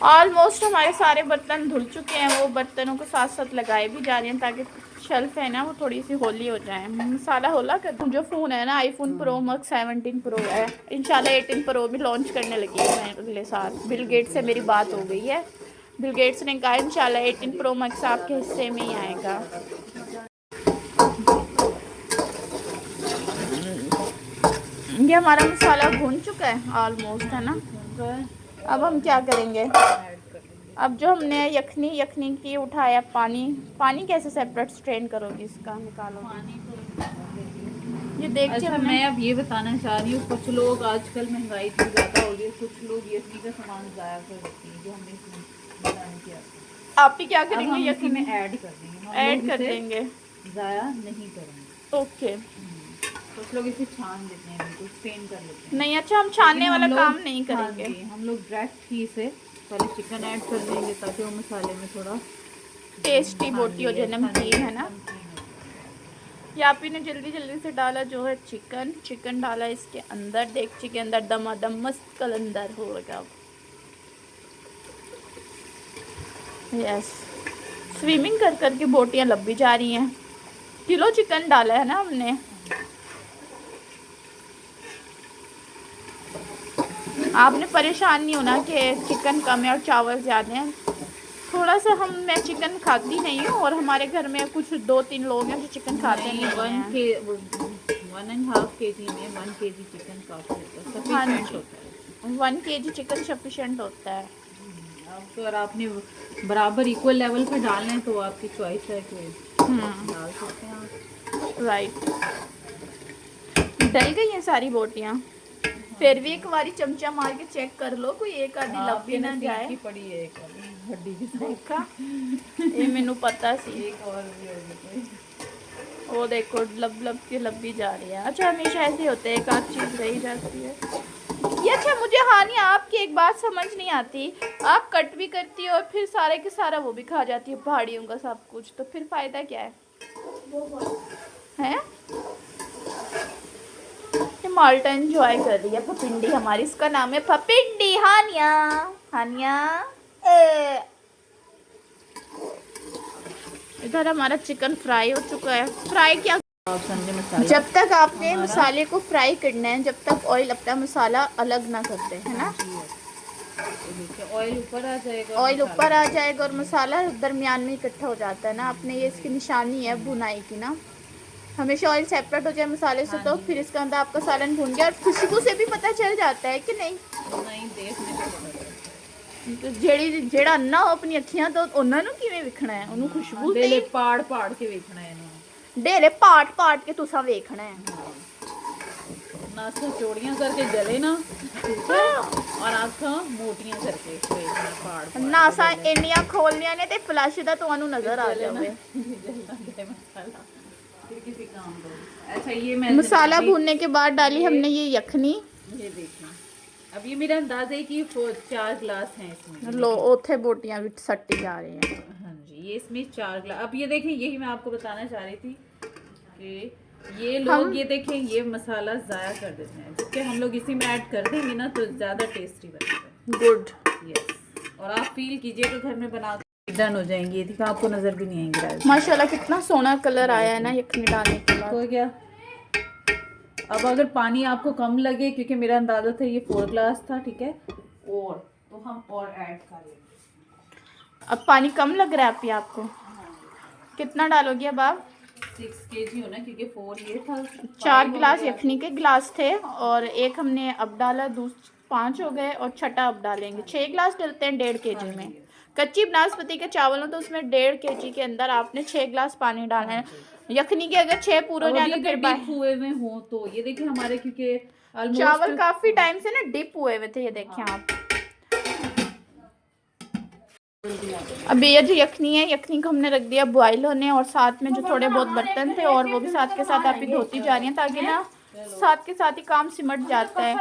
ऑलमोस्ट हमारे सारे बर्तन धुल चुके हैं, वो बर्तनों को साथ साथ लगाए भी जा रहे हैं ताकि शेल्फ है ना वो थोड़ी सी होली हो जाए। मसाला होला कर। जो फ़ोन है ना आईफोन प्रो मैक्स 17 प्रो है, इंशाल्लाह 18 प्रो भी लॉन्च करने लगी है मैं अगले साल। बिल गेट्स से मेरी बात हो गई है, बिल गेट्स ने कहा इंशाल्लाह 18 प्रो मैक्स आपके हिस्से में ही आएगा। ये हमारा मसाला भून चुका है ऑलमोस्ट, है ना। अब हम क्या करेंगे, अब जो हमने यखनी की उठाया पानी कैसे सेपरेट स्ट्रेन करोगी, इसका निकालो पानी तो ये देख। अच्छा मैं अब ये बताना चाह रही हूँ, कुछ लोग आजकल महंगाई इतनी ज़्यादा हो गई है, कुछ लोग यखनी का सामान ज़ाया कर देते हैं, जो हमने इसमें बताया किया। आप ही क्या करेंगे, यखनी में ऐड कर देंगे, ऐड कर देंगे, ज़ाया नहीं करेंगे। ओके। कुछ लोग इसे छान देते हैं, बिल्कुल स्ट्रेन कर लेते हैं। नहीं अच्छा हम छानने वाला काम नहीं करेंगे, हम लोग डायरेक्ट ही इसे पहले चिकन ऐड कर देंगे ताकि वो मसाले में थोड़ा टेस्टी बोटी हो जाए, नमकीन है ना। यापी ने जल्दी जल्दी से डाला जो है चिकन डाला इसके अंदर, देगची के अंदर दमादम मस्त कलंदर होगा। यस स्विमिंग कर कर के बोटियाँ लंबी जा रही हैं। किलो चिकन डाला है ना हमने। आपने परेशान नहीं होना कि चिकन कम है और चावल ज़्यादा हैं। थोड़ा सा मैं चिकन खाती नहीं हूँ और हमारे घर में कुछ 2-3 लोग हैं जो चिकन खाते नहीं हैं। 1.5 kg में 1 kg चिकन काफ़ी होता है। 1 kg चिकन सफिशेंट होता है। अब अगर आपने बराबर इक्वल लेवल पे डालना है तो आपकी चॉइस है कि डाल सकते हैं आप। राइट, डल गई हैं सारी बोटियाँ। फिर भी एक बारी चमचा मार के चेक कर लो, कोई एक आधी लग भी ना जाए। की पड़ी है एक हड्डी की देखा, ये मैनू पता सी। एक और भी होगी। वो देखो लब लब के लब भी जा रही है। अच्छा हमेशा ऐसे होते हैं, एक आध चीज रही जाती है ये। अच्छा मुझे हानि आपकी एक बात समझ नहीं आती, आप कट भी करती हो और फिर सारे के सारा वो भी खा जाती है, पहाड़ियों का सब कुछ, तो फिर फायदा क्या है? ये माल्टा एंजॉय कर रही है पपिंडी हमारी, इसका नाम है पपिंडी। हानिया हानिया इधर हमारा चिकन फ्राई हो चुका है। फ्राई क्या, जब तक आपने मसाले को फ्राई करना है, जब तक ऑयल अपना मसाला अलग ना करते, है ना। ऑयल ऊपर आ जाएगा, ऑयल ऊपर आ जाएगा और मसाला दरमियान में इकट्ठा हो जाता है ना। आपने ये इसकी निशानी है भुनाई की ना, हमेशा ऑयल सेपरेट हो जाए मसाले से, तो फिर इसके अंदर आपका सालन भून गया। और खुशबू से भी पता चल जाता है कि नहीं। ਜਿਹੜਾ ਅੰਨਾ ਹੋ ਆਪਣੀ ਅੱਖੀਆਂ ਤੋਂ, ਉਹਨਾਂ ਨੂੰ ਕਿਵੇਂ ਵੇਖਣਾ ਹੈ? ਉਹਨੂੰ ਖੁਸ਼ਬੂ ਤੇ ਪਾੜ ਕੇ ਵੇਖਣਾ ਹੈ ਇਹਨੂੰ, ਢੇਲੇ ਪਾੜ ਕੇ ਤੁਸੀਂ ਵੇਖਣਾ ਹੈ। नासा चौड़ियां करके जले ना, ठीक है, और आँखां मोटियां करके देखना पाड़ नासा ਇੰਨੀਆਂ ਖੋਲਨੀਆਂ ਨੇ ਤੇ ਫਲੈਸ਼ ਦਾ ਤੁਹਾਨੂੰ ਨਜ਼ਰ ਆ ਜਾਵੇ। फिर किसी काम दो। अच्छा ये मैं मसाला भूनने के बाद डाली हमने ये यखनी। ये देखना, अब ये मेरा अंदाजा है कि 4 गिलास हैं इसमें। लो ओथे बोटियां भी सट्टी जा रही हैं। हाँ जी, ये इसमें 4 गिलास। अब ये देखें, यही मैं आपको बताना चाह रही थी कि ये लोग ये देखें, ये मसाला ज़ाया कर देते हैं, क्योंकि हम लोग इसी में ऐड कर देंगे ना तो ज़्यादा टेस्टी बनेगा। Good, yes. और आप फील कीजिएगा घर में बना डन हो जाएंगी, ये देखो आपको नज़र भी नहीं आएंगे। माशाल्लाह कितना सोना कलर आया है ना यखनी डालने के बाद। हो गया। अब अगर पानी आपको कम लगे, क्योंकि मेरा अंदाजा था ये 4 गिलास था, ठीक है, और तो हम और ऐड कर लेंगे। अब पानी कम लग रहा है आप आपको? कितना डालोगे अब आप? 6 kg होना, क्योंकि 4 ये था। 4 गिलास यखनी के गिलास थे और एक हमने अब डाला, 5 हो गए और छठा अब डालेंगे। 6 गिलास डलते हैं 1.5 kg में। कच्ची बासमती के चावल हो तो उसमें 1.5 kg के अंदर आपने 6 गिलास पानी डालना है। यखनी के अगर 6 पूरे हो जाएंगे फिर डिप हुए में हो तो ये देखिए हमारे, क्योंकि चावल काफी टाइम से ना डिप हुए हुए थे, ये देखें आप। अभी ये जो यखनी है, यखनी को हमने रख दिया बॉईल होने, और साथ में जो थोड़े बहुत बर्तन थे और वो भी साथ के साथ आप ही धोती जा रही हैं, ताकि ना साथ के साथ ही काम सिमट जाता है।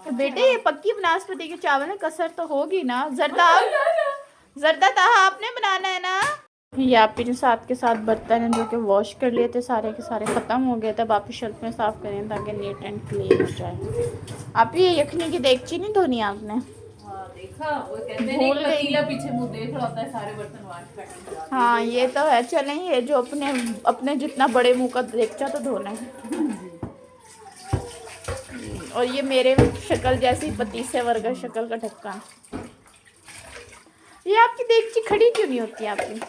तो बेटे ये पक्की बनास्पति के चावल में कसर तो होगी ना। जर्दा ताहा आपने बनाना है ना। ये आप ही साथ के साथ बर्तन हैं जो कि वॉश कर लिए थे, सारे के सारे ख़त्म हो गए थे। अब आप ही शेल्फ में साफ़ करें ताकि नीट एंड क्लीन हो जाए। आप ये यखनी की देगची नहीं धोनी आपने? देखा, वो कहते हैं एक पतीला पीछे मुंह देख रहा होता है, सारे बर्तन वाश। हाँ ये तो है। चलें, ये जो अपने जितना बड़े मुंह का देगचा तो धोना है। और ये मेरे शक्ल जैसी पतीसे वर्गा शक्ल का ढक्कन। ये आपकी देगची खड़ी क्यों नहीं होती आपकी?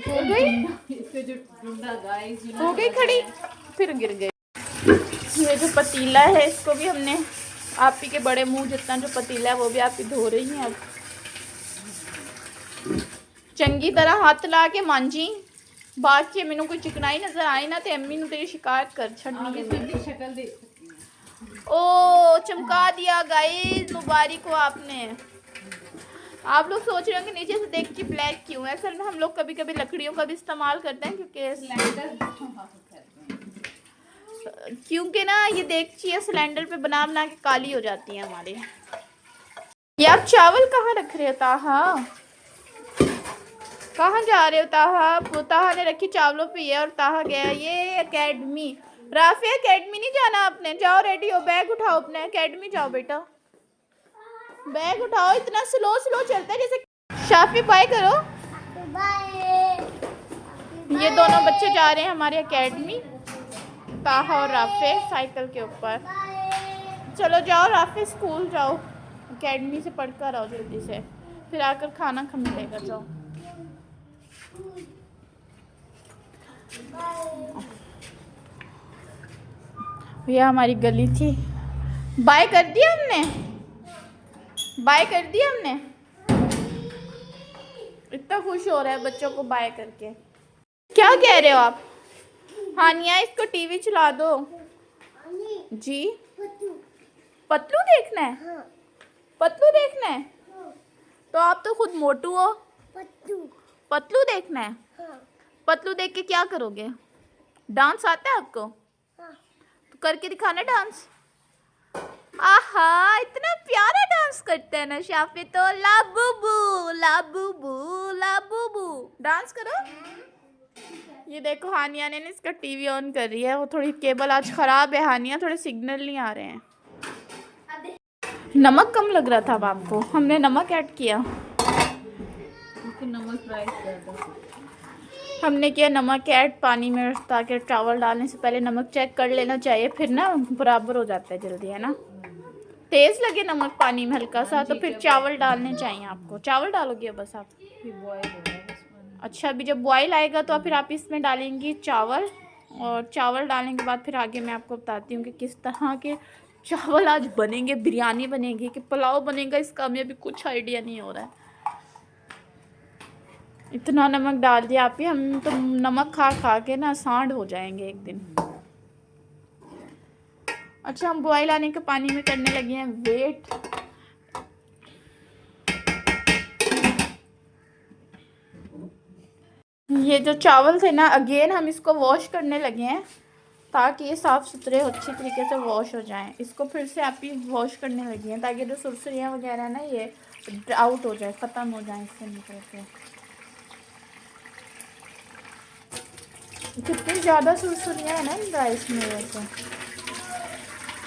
हो गई, इसके जो डंडा गाय हो गई खड़ी, फिर गिर गई। ये जो पतीला है इसको भी हमने आप ही के बड़े मुंह जितना जो पतीला है वो भी आप ही धो रही हैं। अब चंगी तरह हाथ ला के मांझी, बाद च मैनू कोई चिकनाई नजर आई ना तो अम्मी नू तेरी शिकायत कर छड़नी है। शक्ल देख सकती हैं। ओ चमका दिया गाइस, मुबारक हो आपने। आप लोग सोच रहे हो कि नीचे से देगची ब्लैक क्यों है? असल में हम लोग कभी कभी लकड़ियों का भी इस्तेमाल करते हैं, क्योंकि ना ये देगची है सिलेंडर पे बना बना के काली हो जाती है हमारी। ये आप चावल कहाँ रख रहे हो ताहा? कहाँ जा रहे हो ताहा? ताहा ने रखी चावलों पे ये, और ताहा गया ये एकेडमी। राफे एकेडमी नहीं जाना आपने? जाओ रेडी हो, बैग उठाओ अपने, एकेडमी जाओ बेटा, बैग उठाओ। इतना स्लो स्लो चलता है जैसे। शाफी बाय करो। ये दोनों बच्चे जा रहे हैं हमारे एकेडमी, ताहा और राफे साइकिल के ऊपर। चलो जाओ राफे, स्कूल जाओ, एकेडमी से पढ़ कर आओ जल्दी से, फिर आकर खाना खा मिलेगा। जाओ। यह हमारी गली थी। बाय कर दिया हमने, बाय कर दिया हमने। इतना खुश हो रहा है बच्चों को बाय करके। क्या कह रहे हो आप? हानिया इसको टीवी चला दो जी। पतलू देखना है? हाँ पतलू देखना है? हाँ तो आप तो खुद मोटू हो। पत्तू पतलू देखना है? हाँ पतलू देख के क्या करोगे? डांस आता है आपको? हाँ तो करके दिखाना डांस। आहा, इतना प्यारा डांस करते हैं ना शाफी तो। लाबूबू लाबूबू लाबूबू, डांस करो। ये देखो हानिया ने इसका टीवी ऑन कर रही है। वो थोड़ी केबल आज खराब है हानिया, थोड़े सिग्नल नहीं आ रहे हैं। नमक कम लग रहा था अब आपको, हमने नमक ऐड किया। क्योंकि नमक राइस ज़्यादा। हमने किया नमक ऐड पानी में, ताकि चावल डालने से पहले नमक चेक कर लेना चाहिए, फिर ना बराबर हो जाता है जल्दी, है ना। तेज लगे नमक पानी में हल्का सा तो फिर चावल डालने चाहिए आपको। चावल डालोगे बस आप? फिर बॉयल हो रहा है बस पानी। अच्छा, अभी जब बॉयल आएगा तो फिर आप इसमें डालेंगी चावल, और चावल डालने के बाद फिर आगे मैं आपको बताती हूँ कि किस तरह के चावल आज बनेंगे। बिरयानी बनेगी कि पुलाव बनेगा, इसका हमें अभी कुछ आइडिया नहीं हो रहा है। इतना नमक डाल दिया आप ही, हम तो नमक खा खा के ना सांड हो जाएंगे एक दिन। अच्छा, हम बॉयल आने के पानी में करने लगे हैं वेट। ये जो चावल थे ना, अगेन हम इसको वॉश करने लगे हैं ताकि ये साफ़ सुथरे अच्छी तरीके से वॉश हो जाएं। इसको फिर से आप ही वॉश करने लगे हैं ताकि जो सुरसुरियाँ वगैरह है ना ये आउट हो जाए, ख़त्म हो जाए इससे निकल के। कितनी ज़्यादा सुरसुरियाँ है ना इन राइस में। वैसे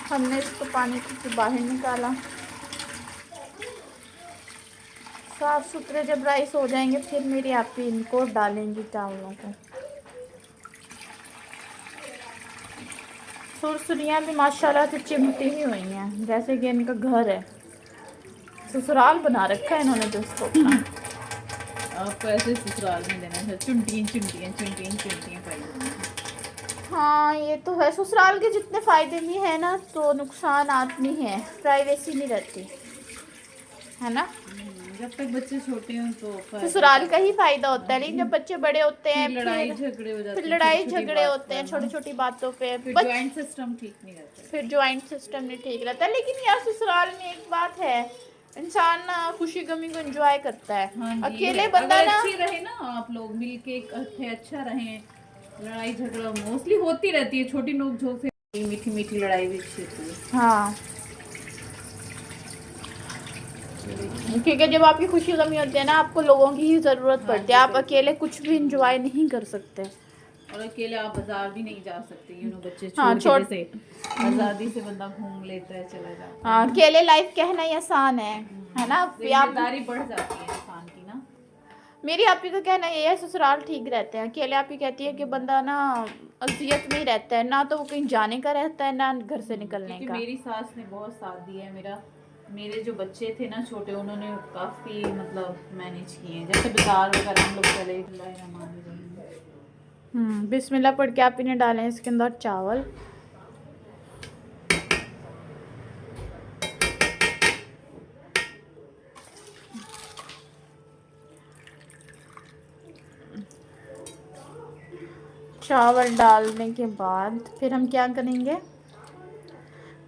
हमने इसको पानी से बाहर निकाला। साफ़ सुथरे जब राइस हो जाएंगे फिर मेरी आप ही इनको डालेंगी चावलों को। सुरसुरियाँ भी माशाल्लाह से चिमटी ही हुई हैं, जैसे कि इनका घर है, ससुराल बना रखा है इन्होंने तो इसको अपना। आपको ऐसे ससुराल में देना है, चुंटियाँ चुंटियाँ चुंटियाँ चुंटियाँ पड़ी। हाँ ये तो है, ससुराल के जितने फ़ायदे भी हैं ना तो नुकसान आदमी है, प्राइवेसी नहीं रहती है ना। जब तक बच्चे छोटे हों तो ससुराल का ही फ़ायदा होता है, लेकिन जब बच्चे बड़े होते हैं फिर लड़ाई झगड़े हो जाते फिर हैं, लड़ाई छोटी-छोटी झगड़े बात होते हैं पर, छोटी छोटी बातों पे। फिर जॉइंट सिस्टम ठीक नहीं रहता। फिर जॉइंट सिस्टम नहीं ठीक रहता। लेकिन यार ससुराल में एक बात है, इंसान ना खुशी गमी को एंजॉय करता है। हाँ जी, अकेले बंदा अगर ना, अच्छी रहे ना, आप लोग मिलके इकट्ठे अच्छा रहें, लड़ाई झगड़ा मोस्टली होती रहती है, छोटी नोक झोंक से मीठी मीठी लड़ाई भी अच्छी होती है। हाँ क्योंकि जब आपकी खुशी गमी होती है ना, आपको लोगों की ही ज़रूरत पड़ती है। आप अकेले कुछ भी इंजॉय नहीं कर सकते। और अकेले आप बाजार भी नहीं जा सकते, बच्चे हाँ, छोड़ के जैसे आज़ादी से बंदा घूम लेता है, चला जाता है। हाँ, अकेले लाइफ कहना ही आसान है ना। जिम्मेदारी बढ़ जाती है इंसान की ना। मेरी आपी का कहना ये है, ससुराल ठीक रहते हैं। अकेले आपी कहती है कि बंदा ना अजियत में ही रहता है, ना तो वो कहीं जाने का रहता है ना घर से निकलने का। मेरी सास ने बहुत साथ दिया है मेरे जो बच्चे थे ना छोटे, उन्होंने काफ़ी मतलब मैनेज किए हैं। जैसे बाजार वगैरह हम लोग चले, बिस्मिल्लाह पढ़ के आप इन्हें डालें इसके अंदर चावल। चावल डालने के बाद फिर हम क्या करेंगे,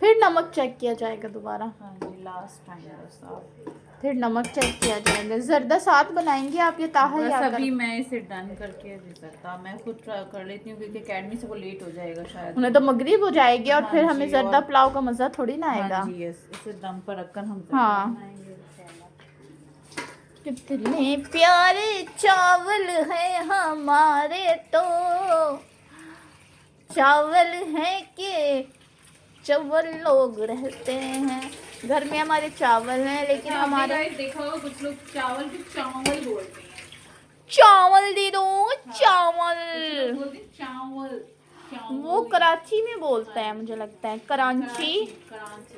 फिर नमक चेक किया जाएगा दोबारा। हाँ जी, लास्ट टाइम बस आप फिर नमक चेक किया जाएगा। जर्दा साथ बनाएंगे आप, ये ताहा ही आकर। अभी मैं इसे डन करके जर्दा मैं खुद ट्राई कर लेती हूँ, क्योंकि अकेडमी से वो लेट हो जाएगा शायद, उन्हें तो मगरिब हो जाएगी और हाँ फिर जी, हमें जर्दा और पुलाव का मज़ा थोड़ी ना आएगा। हाँ जी, इसे दम पर रखकर हम हाँ। बनाएंगे इंशाल्लाह। कितने प्यारे चावल है हमारे तो, चावल है कि चावल लोग रहते हैं घर में, हमारे चावल हैं। लेकिन हमारे देखा होगा कुछ लोग चावल भी चावल बोलते हैं। चावल दे दो चावल, बोलते हैं चावल, वो कराची में बोलते हैं मुझे लगता है, कराची।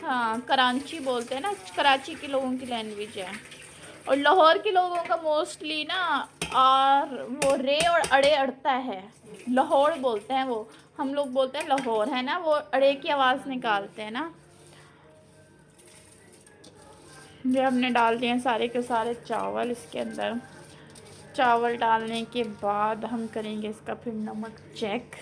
हाँ कराची बोलते हैं ना, कराची के लोगों की लैंग्वेज है। और लाहौर के लोगों का मोस्टली ना और वो रे और अड़े अड़ता है, लाहौर बोलते हैं वो, हम लोग बोलते हैं लाहौर, है ना। वो अड़े की आवाज़ निकालते हैं ना। ये हमने डाल दिए हैं सारे के सारे चावल इसके अंदर। चावल डालने के बाद हम करेंगे इसका फिर नमक चेक।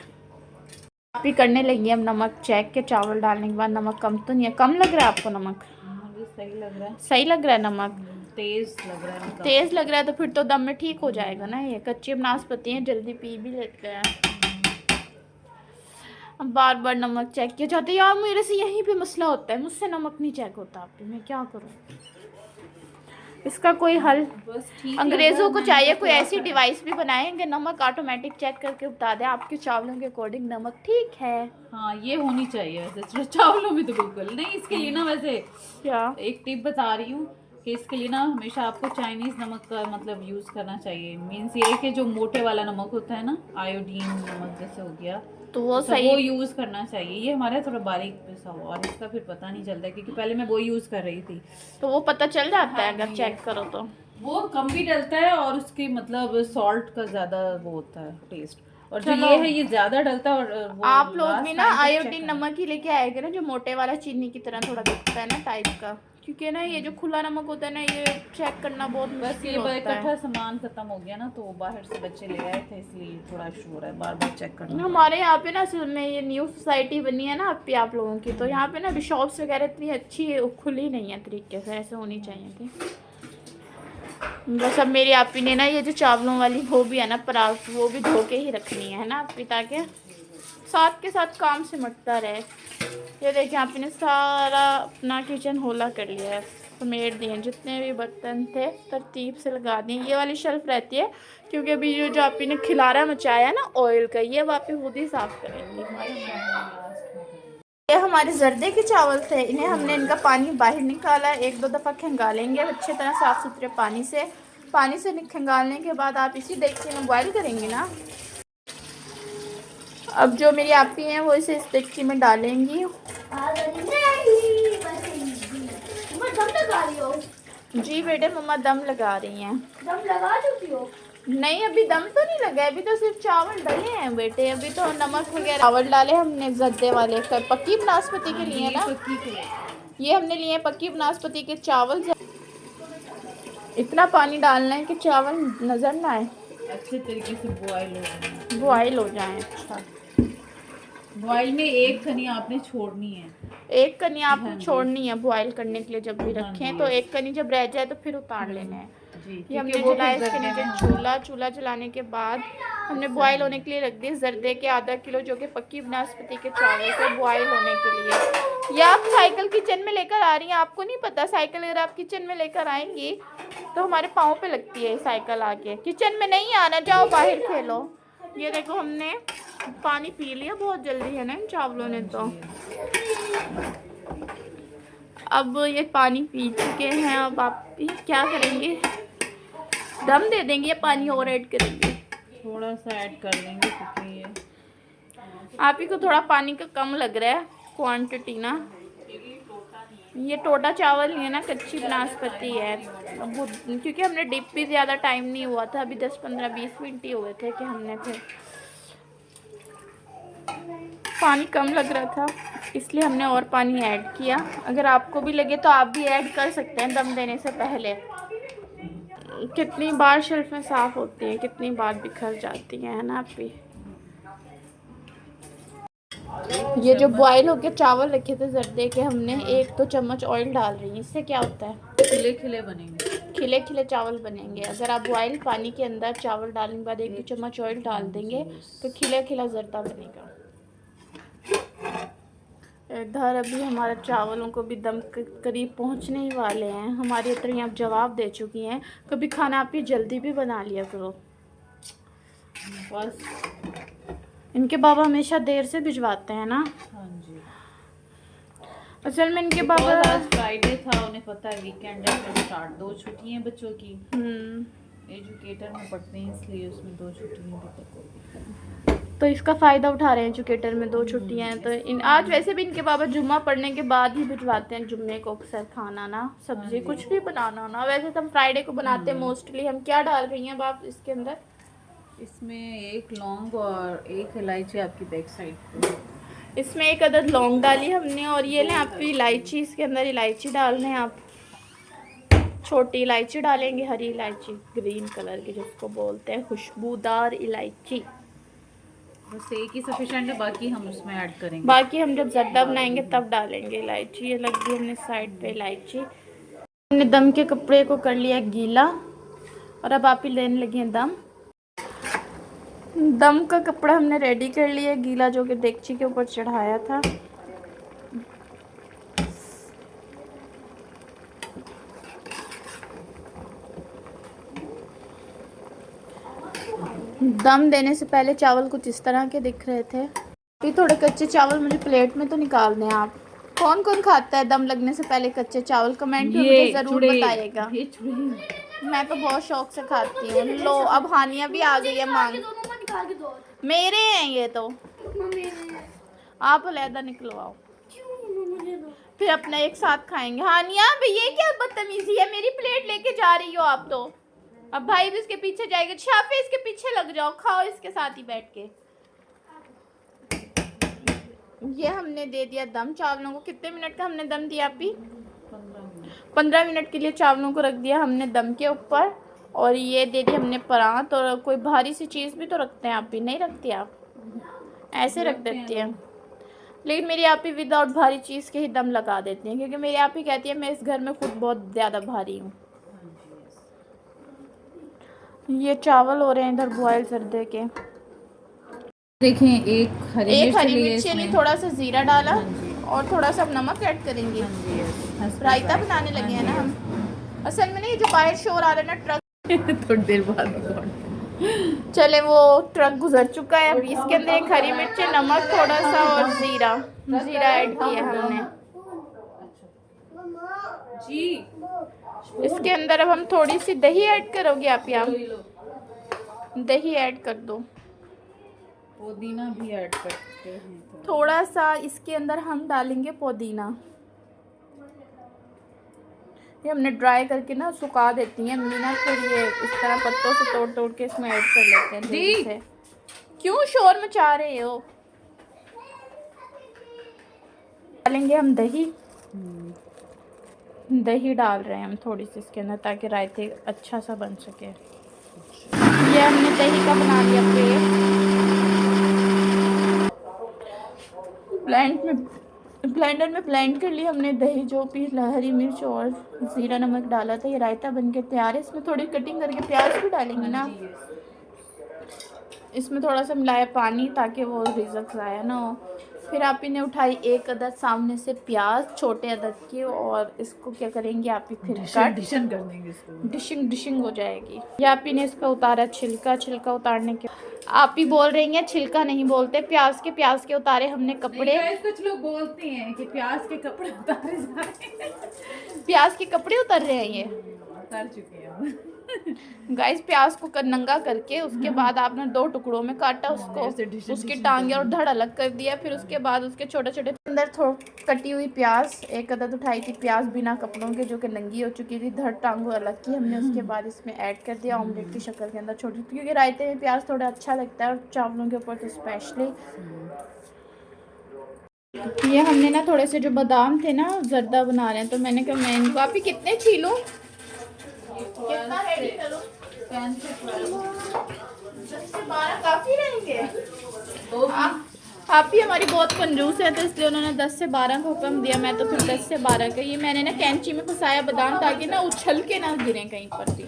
अभी करने लगी हम नमक चेक के चावल डालने के बाद नमक कम तो नहीं है? कम लग रहा है आपको नमक? मुझे सही लग रहा है। सही लग रहा है नमक? तेज लग रहा है मतलब। तेज लग रहा है तो फिर तो दम में ठीक हो जाएगा ना। ये कच्ची नाशपाती है, जल्दी पी भी लेते हैं। अब बार बार नमक चेक किया जाता है यार, मेरे से यहीं पे मसला होता है, मुझसे नमक नहीं चेक होता। आप मैं क्या करूँ? इसका कोई हल? बस ठीक अंग्रेज़ों को चाहिए कोई ऐसी डिवाइस भी बनाएंगे नमक ऑटोमेटिक चेक करके बता दे आपके चावलों के अकॉर्डिंग नमक ठीक है। हाँ ये होनी चाहिए वैसे चावलों में तो बिल्कुल नहीं। इसके लिए ना वैसे क्या एक टिप बता रही हूँ कि इसके लिए ना हमेशा आपको चाइनीज़ नमक का मतलब यूज़ करना चाहिए। मीन्स ये कि जो मोटे वाला नमक होता है ना, आयोडीन नमक जैसे हो गया, तो वो तो सही वो यूज़ करना चाहिए। ये हमारा थोड़ा बारीक पिसा हुआ और इसका फिर पता नहीं चलता क्योंकि पहले मैं वो यूज़ कर रही थी। तो वो पता चल जाता है हाँ, अगर चेक करो तो। वो कम भी डलता है और उसके मतलब सॉल्ट का ज़्यादा वो होता है टेस्ट। और जो चलो। ये है ये ज़्यादा डलता है और वो आप लोग last भी ना time तक check आयोडीन करना। नमक ही लेके आएगा ना, जो मोटे वाला चीनी की तरह थोड़ा दिखता है ना टाइप का, क्योंकि ना ये जो खुला नमक होता है ना ये चेक करना बहुत बस मुश्किल ये होता इकट्ठा है। सामान खत्म हो गया ना, तो बाहर से बच्चे ले आए थे इसलिए थोड़ा इशू हो रहा है, बार बार चेक करना। हमारे यहाँ पे ना असल में ये न्यू सोसाइटी बनी है ना आप लोगों की, तो यहाँ पे ना अभी शॉप्स वगैरह इतनी अच्छी खुली नहीं है तरीके से, ऐसे होनी चाहिए थी। बस अब मेरी आपी ने ना ये जो चावलों वाली वो भी है ना परात, वो भी धो के ही रखनी है ना आपी, ताकि साथ के साथ काम सिमटता रहे। ये देखिए आपी ने सारा अपना किचन होला कर लिया है, समेट दिए, जितने भी बर्तन थे तरतीब से लगा दिए। ये वाली शेल्फ रहती है क्योंकि अभी जो आपी ने खिलारा मचाया ना ऑयल का, ये वापी खुद ही साफ करेंगी। ये हमारे जर्दे के चावल थे, इन्हें हमने इनका पानी बाहर निकाला, एक दो दफ़ा खंगालेंगे अच्छे तरह साफ़ सुथरे पानी से। खंगालने के बाद आप इसी डेगची में बॉईल करेंगी ना। अब जो मेरी आपी हैं वो इसे इस डेगची में डालेंगी। जी बेटे मम्मा दम लगा रही हैं। दम लगा चुकी हो? नहीं अभी दम तो नहीं लगा, अभी तो सिर्फ चावल डले हैं बेटे, अभी तो नमक वगैरह। चावल डाले हमने जर्दे वाले पक्की बनास्पति के लिए ना, ये हमने लिए पक्की बनास्पति के चावल। इतना पानी डालना है कि चावल नज़र ना आए, अच्छे तरीके से बॉयल हो जाए। अच्छा बॉयल में एक कनी आपने छोड़नी है, एक कनी आपको छोड़नी है बॉयल करने के लिए, जब भी रखें तो एक कनी जब रह जाए तो फिर उतार लेना है। ये हमने जलाया, इसके नीचे चूल्हा जलाने के बाद हमने बॉयल होने के लिए रख दी जर्दे के आधा किलो, जो कि पक्की बनास्पति के चावल को बॉयल होने के लिए। या आप साइकिल किचन में लेकर आ रही हैं, आपको नहीं पता साइकिल अगर आप किचन में लेकर आएंगी तो हमारे पाँव पे लगती है साइकिल, आके किचन में नहीं आना, जाओ बाहर खेलो। ये देखो हमने पानी पी लिया बहुत जल्दी है ना इन चावलों ने तो। अब ये पानी पी चुके हैं, अब आप क्या करेंगे? दम दे देंगे या पानी और ऐड करेंगे? थोड़ा सा ऐड कर लेंगे क्योंकि आप ही को थोड़ा पानी का कम लग रहा है क्वांटिटी ना। ये टोटा चावल ही है ना, कच्ची बनास्पति है। अब क्योंकि हमने डिप भी ज़्यादा टाइम नहीं हुआ था, अभी 10-15-20 मिनट ही हुए थे कि हमने फिर पानी कम लग रहा था इसलिए हमने और पानी ऐड किया। अगर आपको भी लगे तो आप भी ऐड कर सकते हैं दम देने से पहले। कितनी बार शेल्फें साफ़ होती हैं, कितनी बार बिखर जाती हैं, है ना आप भी। ये जो बॉयल होके चावल रखे थे जर्दे के, हमने 1-2 चम्मच ऑयल डाल रही हैं। इससे क्या होता है? खिले खिले बनेंगे, खिले खिले चावल बनेंगे। अगर आप बॉयल पानी के अंदर चावल डालने के बाद 1-2 चम्मच ऑयल डाल देंगे तो खिला खिला जर्दा बनेगा। इधर अभी हमारा चावलों को भी दम करीब पहुंचने ही वाले हैं। हमारी इतनी अब जवाब दे चुकी हैं, कभी खाना आप ही जल्दी भी बना लिया करो। बस इनके बाबा हमेशा देर से भिजवाते हैं ना। हाँ जी, असल में इनके बाबा आज फ्राइडे था, उन्हें पता है वीकेंड है, फिर स्टार्ट 2 छुट्टी हैं बच्चों की। एजुकेटर में पढ़ते हैं इसलिए उसमें 2 छुट्टियाँ, तो इसका फ़ायदा उठा रहे हैं। एजुकेटर में 2 छुट्टियाँ हैं तो आज वैसे भी इनके बाबा जुम्मा पढ़ने के बाद ही भिजवाते हैं जुम्मे को अक्सर खाना ना, सब्जी कुछ भी बनाना ना। वैसे तो हम फ्राइडे को बनाते हैं मोस्टली। हम क्या डाल रही हैं बाप इसके अंदर? इसमें 1 लौंग और 1 इलायची आपकी बैक साइड पे। इसमें 1 अदद लौंग डाली हमने, और ये लें आप इलायची, इसके अंदर इलायची डाल लें आप। छोटी इलायची डालेंगे, हरी इलायची ग्रीन कलर की जिसको बोलते हैं, खुशबूदार इलायची। बस एक ही सफिशिएंट है, बाकी हम उसमें ऐड करेंगे। बाकी हम जब जर्दा बनाएंगे तब डालेंगे इलायची। ये लग दी हमने साइड पे इलायची। हमने दम के कपड़े को कर लिया गीला और अब आप ही लेने लगे हैं दम। दम का कपड़ा हमने रेडी कर लिया गीला, जो कि डेगची के ऊपर चढ़ाया था। दम देने से पहले चावल कुछ इस तरह के दिख रहे थे। अभी थोड़े कच्चे चावल मुझे प्लेट में तो निकाल दें आप। कौन कौन खाता है दम लगने से पहले कच्चे चावल? कमेंट में मुझे ज़रूर बताइएगा। मैं तो बहुत शौक से खाती हूँ। लो अब हानिया भी आ गई है मांग। मेरे हैं ये तो, आप अलहदा निकलवाओ, फिर अपना एक साथ खाएंगे। हानिया ये क्या बदतमीजी है, मेरी प्लेट लेके जा रही हो आप तो। अब भाई भी इसके पीछे जाएगा। शाफे इसके पीछे लग जाओ, खाओ इसके साथ ही बैठ के। ये हमने दे दिया दम चावलों को। कितने मिनट का हमने दम दिया अभी? 15 मिनट के लिए चावलों को रख दिया हमने दम के ऊपर। और ये दे दी हमने परात। और कोई भारी सी चीज़ भी तो रखते हैं आप भी? नहीं रखती आप, ऐसे रख देती हैं। लेकिन मेरी आप ही विदाउट भारी चीज़ के ही दम लगा देती हैं, क्योंकि मेरी आप ही कहती है मैं इस घर में खुद बहुत ज़्यादा भारी हूँ। ये चावल हो रहे हैं इधर बॉयल सर्दे के। देखें एक हरी मिर्ची लिए थोड़ा सा जीरा डाला और थोड़ा सा नमक ऐड करेंगे। रायता बनाने लगे हैं ना हम। असल में ना ये जो बाहर शोर आ रहा है ना ट्रक थोड़ी देर बाद चले वो ट्रक गुजर चुका है। अभी इसके अंदर एक हरी मिर्च, नमक थोड़ा सा और जीरा ऐड किया हमने जी। इसके अंदर अब हम थोड़ी सी दही ऐड करोगे आप? यहाँ दही ऐड कर दो। पुदीना भी ऐड करते हैं थोड़ा सा इसके अंदर हम डालेंगे पुदीना। ये हमने ड्राई करके ना सुखा देती हैं अम्मी ना, फिर ये इस तरह पत्तों से तोड़ तोड़ के इसमें ऐड कर लेते हैं दही से। क्यों शोर मचा रहे हो? डालेंगे हम दही। दही डाल रहे हैं हम थोड़ी सी इसके अंदर, ताकि रायते अच्छा सा बन सके। ये हमने दही का बना लिया पेस्ट। ब्लेंडर में ब्लेंड कर लिया हमने दही, जो भी हरी मिर्च और ज़ीरा नमक डाला था। ये रायता बन के तैयार है। इसमें थोड़ी कटिंग करके प्याज भी डालेंगे ना। इसमें थोड़ा सा मिलाया पानी, ताकि वो रिजक ज़ाया ना हो। फिर आप ही ने उठाई एक अदद सामने से प्याज, छोटे अदद की, और इसको क्या करेंगे आप ही फिर डिशन कर देंगे इसको। डिशिंग हो जाएगी। या आप ही ने इसका उतारा छिलका उतारने के आप ही बोल रही हैं छिलका नहीं बोलते, प्याज के उतारे हमने कपड़े। कुछ लोग बोलते हैं कि प्याज के कपड़े उतारे जा रहे हैं। प्याज के कपड़े उतर रहे हैं। ये उतार चुके हैं गाइस। प्याज को नंगा करके उसके बाद आपने 2 टुकड़ों में काटा उसको, उसकी टांगे और धड़ अलग कर दिया। फिर उसके बाद उसके छोटे छोटे अंदर कटी हुई प्याज एक अदद उठाई थी, प्याज बिना कपड़ों के, जो कि नंगी हो चुकी थी। धड़ टांगों अलग की हमने उसके बाद इसमें ऐड कर दिया ऑमलेट की शक्ल के अंदर छोटी, क्योंकि रायते में प्याज थोड़ा अच्छा लगता है और चावलों के ऊपर तो स्पेशली। ये हमने ना थोड़े से जो बादाम थे ना जर्दा बना रहे हैं, तो मैंने कहा मैं इनको आप ही कितने छीलूं? कितना रेडी करूं? 10 से 12 काफी रहेंगे। आप ही हमारी बहुत कंजूस है, तो इसलिए उन्होंने 10 से 12 का हुक्म दिया। मैं तो फिर 10 से 12 का। ये मैंने ना कैंची में फंसाया बादाम, ताकि ना उछल के ना गिरे कहीं पर भी।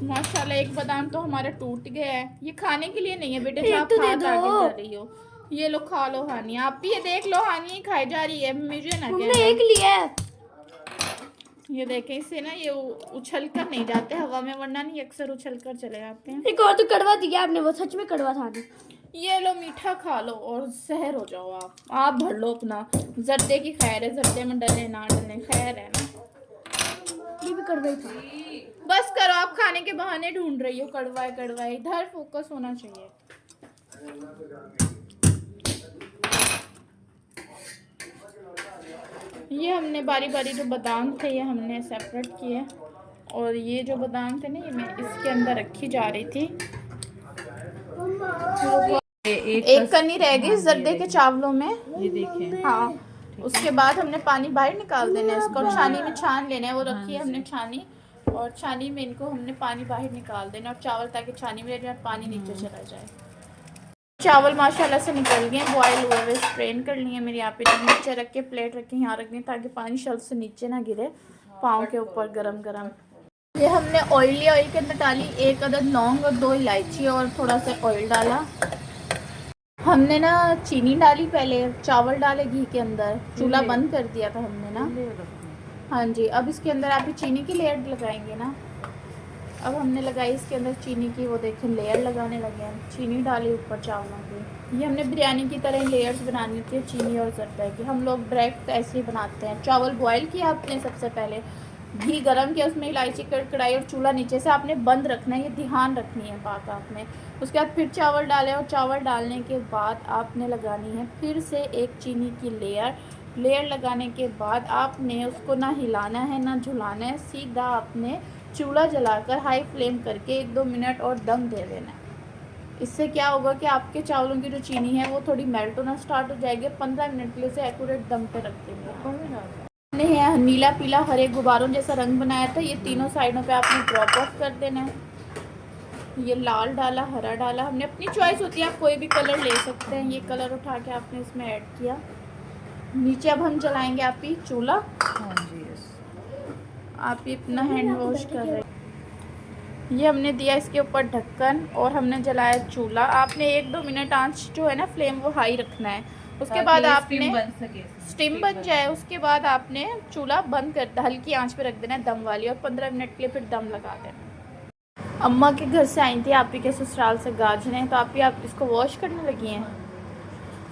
माशाल्लाह एक बादाम तो हमारा टूट गया है। ये खाने के लिए नहीं है बेटे, आप खा कर रही हो। ये लो खा लो हानिया। आप भी ये देख लो, हानिया खाई जा रही है, मुझे ना क्या एक लिया है। ये देखें, इससे ना ये उछल कर नहीं जाते हवा में, वरना नहीं अक्सर उछल कर चले जाते हैं। एक और तो कड़वा दिया आपने, वो सच में कड़वा था। ये लो मीठा खा लो और सहर हो जाओ। आप भर लो अपना। जर्दे की खैर है, जर्दे में डले ना डले खैर है ना। ये भी कड़वा ही था। बस करो, आप खाने के बहाने ढूंढ रही हो। कड़वा है इधर फोकस होना चाहिए। ये हमने बारी बारी जो बादाम थे ये हमने सेपरेट किए, और ये जो बादाम थे ना ये मैं इसके अंदर रखी जा रही थी। एक कनी रह गई जर्दे के चावलों में, ये देखें। हाँ, उसके बाद हमने पानी बाहर निकाल देना है। इसको छानी में छान लेना है। वो रखी है हमने छानी, और छानी में इनको हमने पानी बाहर निकाल देना और चावल, ताकि छानी में जो पानी नीचे चला जाए। चावल माशाल्लाह से निकल गए, बॉयल हुए हुए, स्ट्रेन कर लिए मेरी। यहाँ पे नीचे रख के प्लेट रख के यहाँ रख दें ताकि पानी शल्फ से नीचे ना गिरे, पाँव के ऊपर गरम गरम। ये हमने ऑयल के अंदर डाली 1 अदद लौंग और 2 इलायची और थोड़ा सा ऑयल डाला। हमने ना चीनी डाली, पहले चावल डाले घी के अंदर, चूल्हा बंद कर दिया था हमने ना। हाँ जी, अब इसके अंदर आप चीनी की लेयर लगाएंगे ना। अब हमने लगाई इसके अंदर चीनी की, वो देखें लेयर लगाने लगे हैं। चीनी डाली ऊपर चावलों की। ये हमने बिरयानी की तरह लेयर्स बनानी होती है चीनी और ज़रदा की। हम लोग डायरेक्ट ऐसे ही बनाते हैं। चावल बॉयल किया आपने, सबसे पहले घी गरम किया, उसमें इलायची कड़ाई और चूल्हा नीचे से आपने बंद रखना है, ये ध्यान रखनी है बात आपने। उसके बाद फिर चावल डालें और चावल डालने के बाद आपने लगानी है फिर से एक चीनी की लेयर लगाने के बाद आपने उसको ना हिलाना है ना झुलाना है, सीधा आपने चूल्हा जलाकर हाई फ्लेम करके 1-2 मिनट और दम दे देना है। इससे क्या होगा कि आपके चावलों की जो चीनी है वो थोड़ी मेल्ट होना स्टार्ट हो जाएगी। 15 मिनट के लिए उसे एक्यूरेट दम पे रख देंगे। हमने है नीला पीला हरे गुब्बारों जैसा रंग बनाया था, ये तीनों साइडों पे आपने ड्रॉप ऑफ कर देना है। ये लाल डाला, हरा डाला, हमने अपनी चॉइस होती है, आप कोई भी कलर ले सकते हैं। ये कलर उठा के आपने इसमें ऐड किया। नीचे अब हम जलाएंगे आप ही चूल्हा। हाँ जी, आप ही अपना हैंड वॉश कर रहे हैं। ये हमने दिया इसके ऊपर ढक्कन और हमने जलाया चूल्हा। आपने 1-2 मिनट आंच जो है ना फ्लेम वो हाई रखना है। उसके बाद आपने स्टीम बन जाए, उसके बाद आपने चूल्हा बंद कर हल्की आंच पे रख देना है दम वाली, और 15 मिनट के लिए फिर दम लगा देना। अम्मा के घर से आई थी आप ही के ससुराल से गाजरें, तो आप इसको वॉश करने लगी हैं।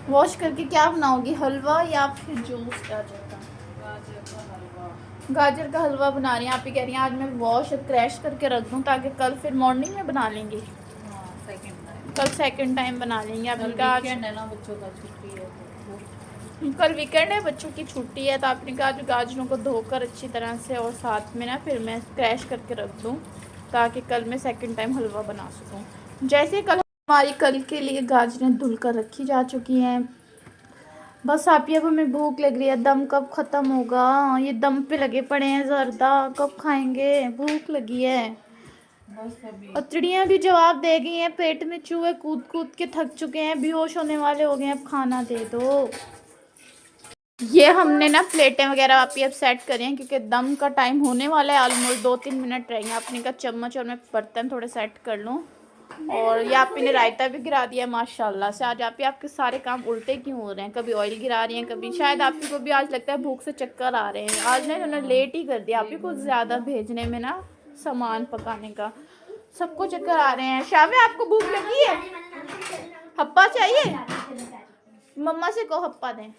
वॉश करके क्या बनाओगी, हलवा या फिर जूस? गाजर का हलवा बना रही हैं आप ही, कह रही हैं आज मैं वॉश क्रैश करके रख दूं ताकि कल फिर मॉर्निंग में बना लेंगे। कल सेकंड टाइम बना लेंगे। आपने कहा आज बच्चों का छुट्टी है, कल वीकेंड है, बच्चों की छुट्टी है, तो आपने कहा जो गाजरों को धोकर अच्छी तरह से और साथ में ना फिर मैं क्रैश करके रख दूं ताकि कल मैं सेकंड टाइम हलवा बना सकूं। जैसे कल हमारी कल के लिए गाजरें धुल कर रखी जा चुकी हैं। बस आप ये, अब हमें भूख लग रही है, दम कब ख़त्म होगा? ये दम पे लगे पड़े हैं ज़रदा, कब खाएंगे? भूख लगी है। और चिड़ियाँ भी जवाब दे गई हैं, पेट में चूहे कूद कूद के थक चुके हैं, बेहोश होने वाले हो गए हैं, अब खाना दे दो। ये हमने ना प्लेटें वगैरह आप ही अब सेट करें क्योंकि दम का टाइम होने वाला है। ऑलमोस्ट 2-3 मिनट रहेंगे। आपने का चम्मच और मैं बर्तन थोड़े सेट कर लूँ। और ये आप ही ने रायता भी गिरा दिया माशाल्लाह से। आज आप ही आपके सारे काम उल्टे क्यों हो रहे हैं? कभी ऑयल गिरा रही हैं, कभी शायद आप ही को भी आज लगता है भूख से चक्कर आ रहे हैं। आज ना उन्होंने लेट ही कर दिया आप ही को ज़्यादा भेजने में ना, सामान पकाने का, सबको चक्कर आ रहे हैं। शावे आपको भूख लगी है? हप्पा चाहिए? मम्मा से कहो हप्पा दें।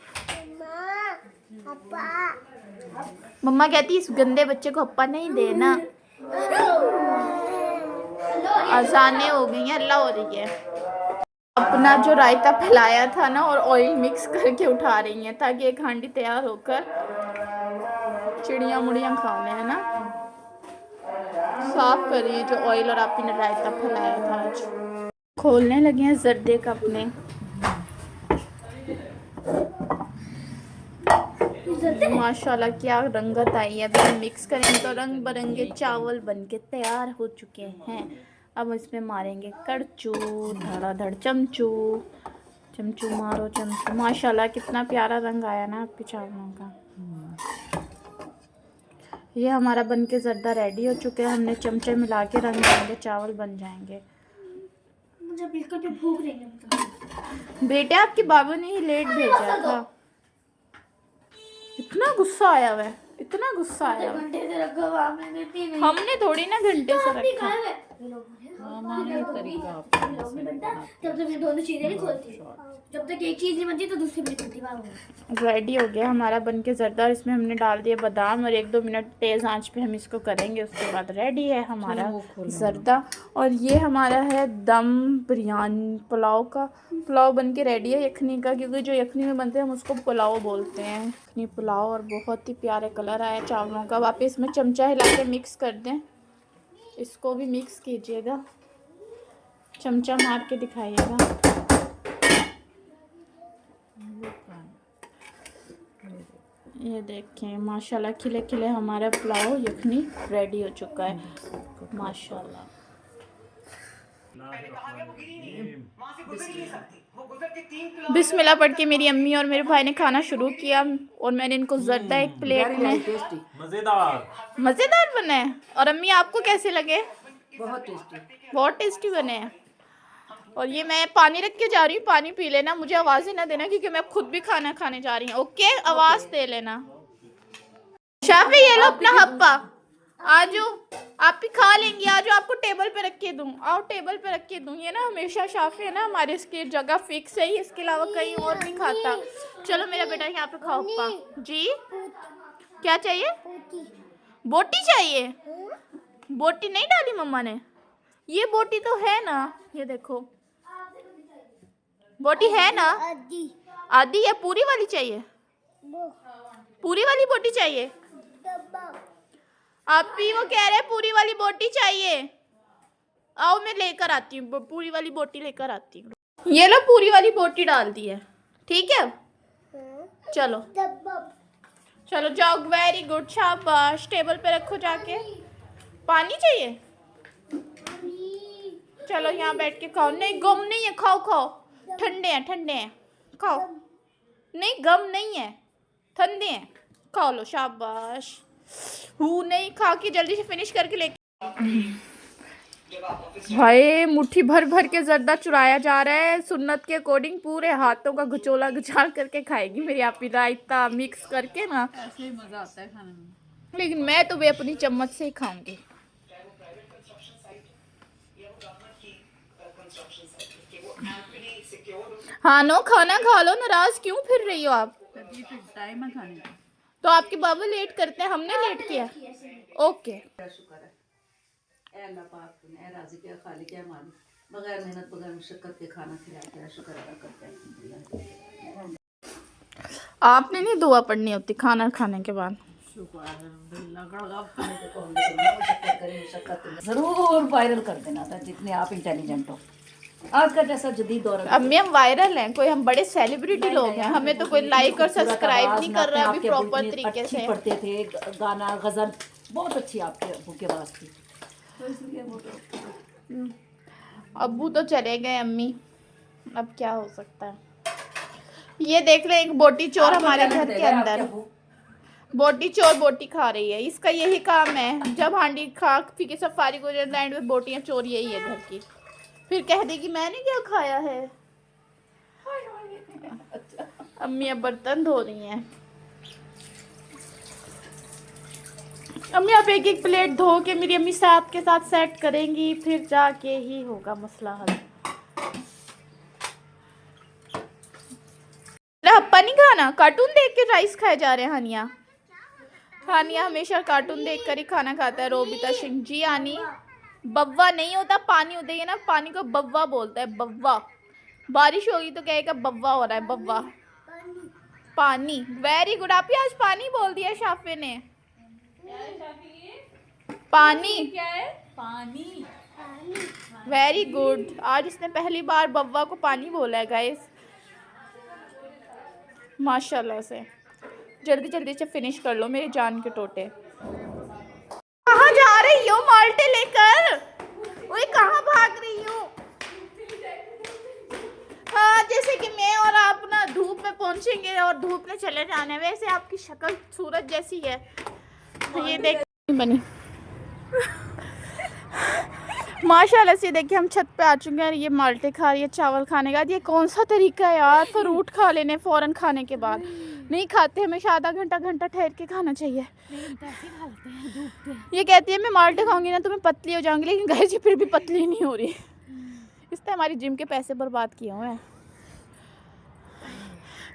मम्मा कहती इस गंदे बच्चे को हप्पा नहीं देना। अजानें हो गई हैं, अल्लाह हो रही है। अपना जो रायता फैलाया था ना और ऑयल मिक्स करके उठा रही हैं ताकि एक हांडी तैयार होकर चिड़िया मुड़ियाँ खा लें, है ना। साफ करिए जो ऑयल और आप ही ने रायता फैलाया था। आज खोलने लगे हैं जर्दे का अपने। माशाल्लाह क्या रंगत आई है। अभी हम मिक्स करेंगे तो रंग बिरंगे चावल बनके तैयार हो चुके हैं। अब इसमें मारेंगे करचू, धड़ाधड़ चमचू, चमचू मारो चमचू। माशाल्लाह कितना प्यारा रंग आया ना आपके चावलों का। ये हमारा बनके ज़र्दा रेडी हो चुके हैं। हमने चमचे मिला के रंग देंगे, चावल बन जाएंगे। मुझे बिल्कुल भी भूख नहीं है। बेटे आपके बाबा ने ही लेट भेजा था। इतना गुस्सा आया हुआ है, इतना गुस्सा आया हुआ है। घंटे से रखा हुआ आपने देती नहीं। हमने थोड़ी ना घंटे से रखा। जब तक मैं दोनों चीजें नहीं खोलती, जब तक एक चीज नहीं बनती तो दूसरी नहीं बनती। रेडी हो गया हमारा बनके ज़र्दा। और इसमें हमने डाल दिया बादाम और 1-2 मिनट तेज़ आंच पे हम इसको करेंगे। उसके बाद रेडी है हमारा ज़र्दा। और ये हमारा है दम बिरयानी पुलाव का। पुलाव बनके रेडी है यखनी का, क्योंकि जो यखनी में बनते हैं हम उसको पुलाव बोलते हैं, यखनी पुलाव। और बहुत ही प्यारे कलर आया चावलों का। आप इसमें चमचा हिला के मिक्स कर दें, इसको भी मिक्स कीजिएगा, चमचा मार के दिखाइएगा। ये देखें माशाल्लाह खिले खिले हमारा पुलाव यखनी रेडी हो चुका है माशाल्लाह। बिस्मिल्लाह पढ़ के मेरी अम्मी और मेरे भाई ने खाना शुरू किया और मैंने इनको जर्दा एक प्लेट में। मज़ेदार बने हैं। और अम्मी आपको कैसे लगे? बहुत टेस्टी बने हैं। और ये मैं पानी रख के जा रही हूँ, पानी पी लेना, मुझे आवाज़ें ना देना क्योंकि मैं खुद भी खाना खाने जा रही हूँ। ओके, आवाज़ दे लेना। शाफी ये लो अपना हप्पा, आजो आप भी खा लेंगी, आजो आपको टेबल पे रख के दूँ, आओ टेबल पे रख के दूँ। ये ना हमेशा शाफी है ना हमारे इसकी जगह फिक्स है, इसके अलावा कहीं और नहीं खाता। चलो मेरा बेटा यहाँ पे खाओ हप्पा। जी क्या चाहिए? बोटी चाहिए? बोटी नहीं डाली मम्मा ने? ये बोटी तो है ना, ये देखो बोटी है ना। आधी या पूरी वाली चाहिए? पूरी वाली बोटी चाहिए? आप भी वो कह रहे पूरी वाली बोटी चाहिए। आओ मैं लेकर आती हूँ, पूरी वाली बोटी लेकर आती हूँ। ये लो पूरी वाली बोटी डाल दी है, ठीक है। चलो चलो जाओ, वेरी गुड, शाबाश। टेबल पे रखो जाके। पानी चाहिए? चलो यहाँ बैठ के खाओ। नहीं गम नहीं है, खाओ खाओ, ठंडे हैं ठंडे हैं, खाओ। नहीं गम नहीं है, ठंडे हैं, खाओ लो, शाबाश। हूँ नहीं, खा के जल्दी से फिनिश करके लेके। भाई मुट्ठी भर भर के जर्दा चुराया जा रहा है। सुन्नत के अकॉर्डिंग पूरे हाथों का घुचोला घुचाल करके खाएगी मेरी आपी, रायता मिक्स करके ना। ऐसे ही मजा आता है खाने में, लेकिन मैं तो वे अपनी चम्मच से ही खाऊंगी। हाँ नो, खाना खा लो, नाराज क्यों फिर रही हो आप? टाइम है खाने का। तो आपके बाबा लेट करते हैं, हमने लेट किया। ओके, शुक्र है अल्लाह पाक ने राजी किया, खाली किया मालिक, बगैर मेहनत बगैर मुशक्कत के खाना खिलाते हैं, शुक्र अदा करते हैं। आपने नहीं दुआ पढ़नी होती खाना खाने के बाद? जरूर वायरल कर देना था जितने आप इंटेलिजेंट हो। आज का जैसा जदीद दौर है, अम्मी हम वायरल हैं, कोई हम बड़े सेलिब्रिटी लोग हैं, हमें तो कोई लाइक और सब्सक्राइब नहीं कर रहा है अभी प्रॉपर तरीके से। पढ़ते थे गाना गजल, बहुत अच्छी आपके अब्बू के आवाज थी, तो इसलिए वो तो अब्बू तो चले गए, अम्मी अब क्या हो सकता है। ये देख रहे हैं एक बोटी चोर हमारे घर के अंदर, बोटी चोर बोटी खा रही है। इसका यही काम है, जब हांडी खा पी के सब फारिग हो जाता है, बोटियां चोर यही है घर की। फिर कह देगी मैंने क्या खाया है। अम्मी अब बर्तन धो रही हैं। अम्मी आप एक एक प्लेट धो के मेरी अम्मी साथ के साथ सेट करेंगी, फिर जाके ही होगा मसला हल। हप्पा नहीं खाना, कार्टून देख के राइस खाए जा रहे हैं। हानिया हानिया हमेशा कार्टून देख कर ही खाना खाता है। रोबिता सिंह जी, आनी बव्वा नहीं होता, पानी होता है ना, पानी को बव्वा बोलता है, बव्वा। बारिश होगी तो कहेगा बव्वा हो रहा है, बव्वा पानी। वेरी गुड, आप ही आज पानी बोल दिया शाफे ने। पानी क्या है? पानी। वेरी गुड, आज इसने पहली बार बव्वा को पानी बोला है गाइस, माशाल्लाह से। जल्दी जल्दी से फिनिश कर लो मेरी जान के टोटे। कहाँ जा रही हो माल्टे लेकर? ओए कहाँ भाग रही हो? हाँ जैसे कि मैं और आप ना धूप में पहुंचेंगे और धूप में चले जाने हैं, वैसे आपकी शक्ल सूरज जैसी है। ये देख बनी माशाल्लाह से। देखिए हम छत पे आ चुके हैं, ये माल्टे खा रही है चावल खाने का। ये कौन सा तरीका है यार, फ्रूट खा लेने फ़ौरन खाने के बाद? नहीं खाते, हमेशा आधा घंटा घंटा ठहर के खाना चाहिए। ये कहती है मैं माल्टे खाऊंगी ना तो मैं पतली हो जाऊंगी, लेकिन गाइस जी फिर भी पतली नहीं हो रही। इसने हमारी जिम के पैसे बर्बाद किए हुए हैं।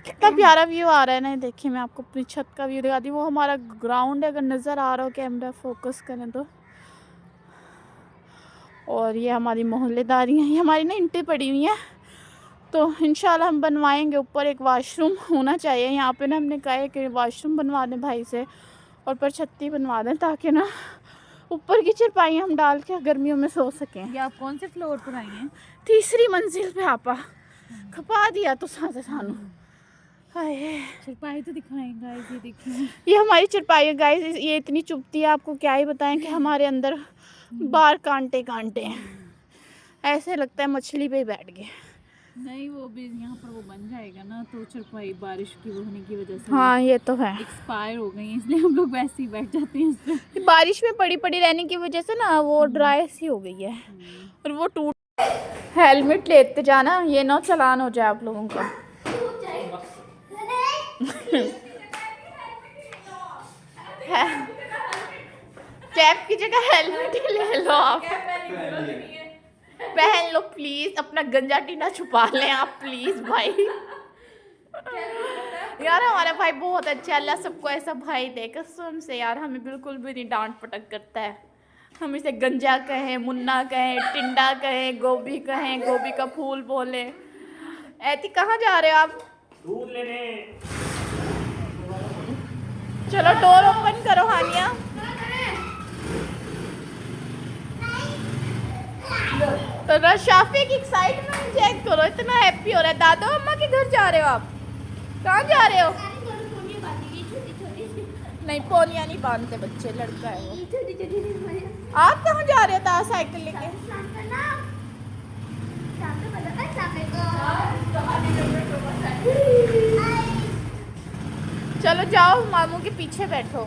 कितना प्यारा व्यू आ रहा है ना, देखिए मैं आपको अपनी छत का व्यू दिखाती हूँ। वो हमारा ग्राउंड है, अगर नज़र आ रहा हो कैमरा फोकस करें तो। और ये हमारी मोहल्लेदारी हैं, ये हमारी ना ईंटें पड़ी हुई हैं, तो इंशाल्लाह हम बनवाएंगे। ऊपर एक वाशरूम होना चाहिए यहाँ पे ना, हमने कहा है कि वाशरूम बनवा दें भाई से और पर छत्ती बनवा दें, ताकि ना ऊपर की चारपाइयाँ हम डाल के गर्मियों में सो सकें। ये आप कौन से फ्लोर पर आई हैं? तीसरी मंजिल पे आपा खपा दिया तो साथ सानू हाय, चारपाई तो दिखाएंगे गाइस, ये देखिए। ये हमारी चारपाई है गाइस, ये इतनी चुभती है, आपको क्या ही बताएं कि हमारे अंदर बार कांटे कांटे हैं, ऐसे लगता है मछली पे ही बैठ गए। नहीं, वो भी यहाँ पर वो बन जाएगा ना, तो चारपाई बारिश की वो होने की वजह से हाँ ये तो है, एक्सपायर हो गई, इसलिए हम लोग वैसे ही बैठ जाते हैं इस पे। बारिश में पड़ी पड़ी रहने की वजह से ना वो ड्राई सी हो गई है और वो टूट। हेलमेट लेते जाना, ये ना चालान हो जाए आप लोगों का। कैप की जगह हेलमेट ही ले लो आप, पहन लो प्लीज, अपना गंजा टीना छुपा लें आप प्लीज भाई। यार हमारा भाई बहुत अच्छा, अल्लाह सबको ऐसा भाई दे कसम से यार, हमें बिल्कुल भी नहीं डांट पटक करता है। हम इसे गंजा कहें, मुन्ना कहें, टिंडा कहें, गोभी कहें, गोभी का फूल बोले। ऐती कहाँ जा रहे हो आप? दूध लेने। चलो डोर ओपन करो हानिया। तो शाफी की एक्साइटमेंट चेक करो, इतना हैप्पी हो रहा है। दादो अम्मा के घर जा रहे हो आप? कहाँ जा रहे हो? नहीं पोनिया नहीं बांधते बच्चे, लड़का है वो। आप कहाँ जा रहे हो दादा साइकिल लेके? चलो जाओ मामू के पीछे बैठो।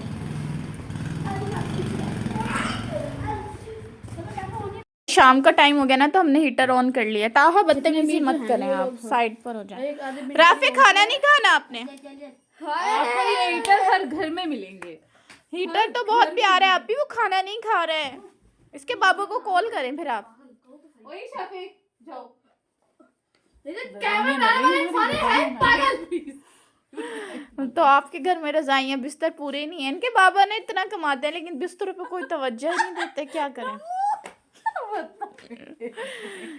शाम का टाइम हो गया ना, तो हमने हीटर ऑन कर लिया। ताहा बदतमीजी मत करें आप, साइड पर हो जाए। राफे खाना नहीं खाना आपने? आपको ये हीटर हर घर में मिलेंगे। हीटर तो बहुत प्यारा है, आप भी वो खाना नहीं खा रहे हैं। इसके बाबू को कॉल करें फिर आप। ओए शाफी जाओ। तो आपके घर में रजाइयाँ बिस्तर पूरे नहीं है। इनके बाबा ने इतना कमाते हैं लेकिन बिस्तरों पे कोई तवज्जो ही नहीं देते, क्या करें।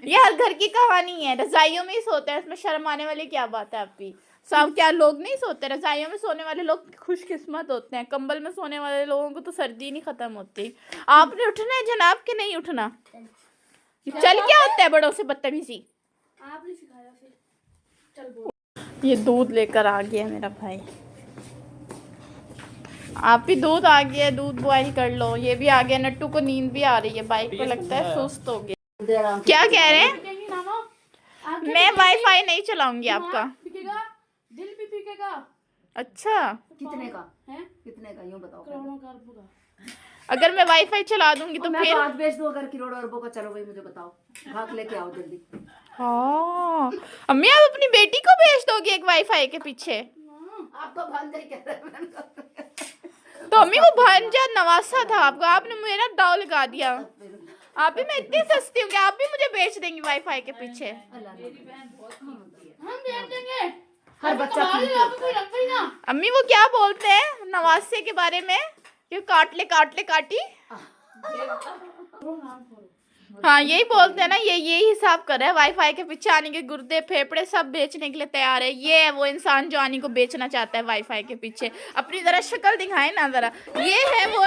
ये हर घर की कहानी है, रजाइयों में ही सोते हैं, इसमें शर्म आने वाली क्या बात है। आप भी सब क्या लोग नहीं सोते? रजाइयों में सोने वाले लोग खुशकिस्मत होते हैं, कंबल में सोने वाले लोगों को तो सर्दी नहीं खत्म होती। आपने उठना है जनाब के नहीं उठना? चल क्या होता है बड़ों से बदतमीजी? आपने सिखाया फिर। चल बोल। ये दूध लेकर आ गया मेरा भाई। आप भी दूध आ गया, दूध बॉईल कर लो। ये भी आ गया, नट्टू को नींद भी आ रही है, बाइक पे लगता है सुस्त हो गया। क्या कह रहे हैं? मैं वाईफाई नहीं चलाऊंगी आपका। दिल भी पीकेगा। अच्छा कितने का हैं? कितने का यूं बताओ। करोड़ों का अरबों का। अगर मैं वाईफाई चला दूंगी तो मैं फिर तो आज बेच दूं अगर करोड़ों अरबों का। चलो भाई मुझे बताओ, भाग लेके आओ जल्दी। हाँ अम्मी, आप अपनी बेटी को भेज दोगी एक वाईफाई के पीछे? आप तो भांजा ही कह रहे हैं। तो अम्मी वो भांजा नवासा था आपको, आपने मेरा दाव लगा दिया। आप भी, मैं इतनी सस्ती हूँ कि आप भी मुझे बेच देंगी वाईफाई के पीछे। हम दे देंगे। हर बच्चा कोई ना। अम्मी वो क्या बोलते हैं नवासे के बारे में, कि काट ले काटी। हाँ यही बोलते हैं ना, यही हिसाब कर रहा है। वाईफाई के पीछे आने के गुर्दे फेफड़े सब बेचने के लिए तैयार है। ये है वो इंसान जो आनी को बेचना चाहता है वाईफाई के पीछे। अपनी जरा शक्ल दिखाए ना जरा, ये है वो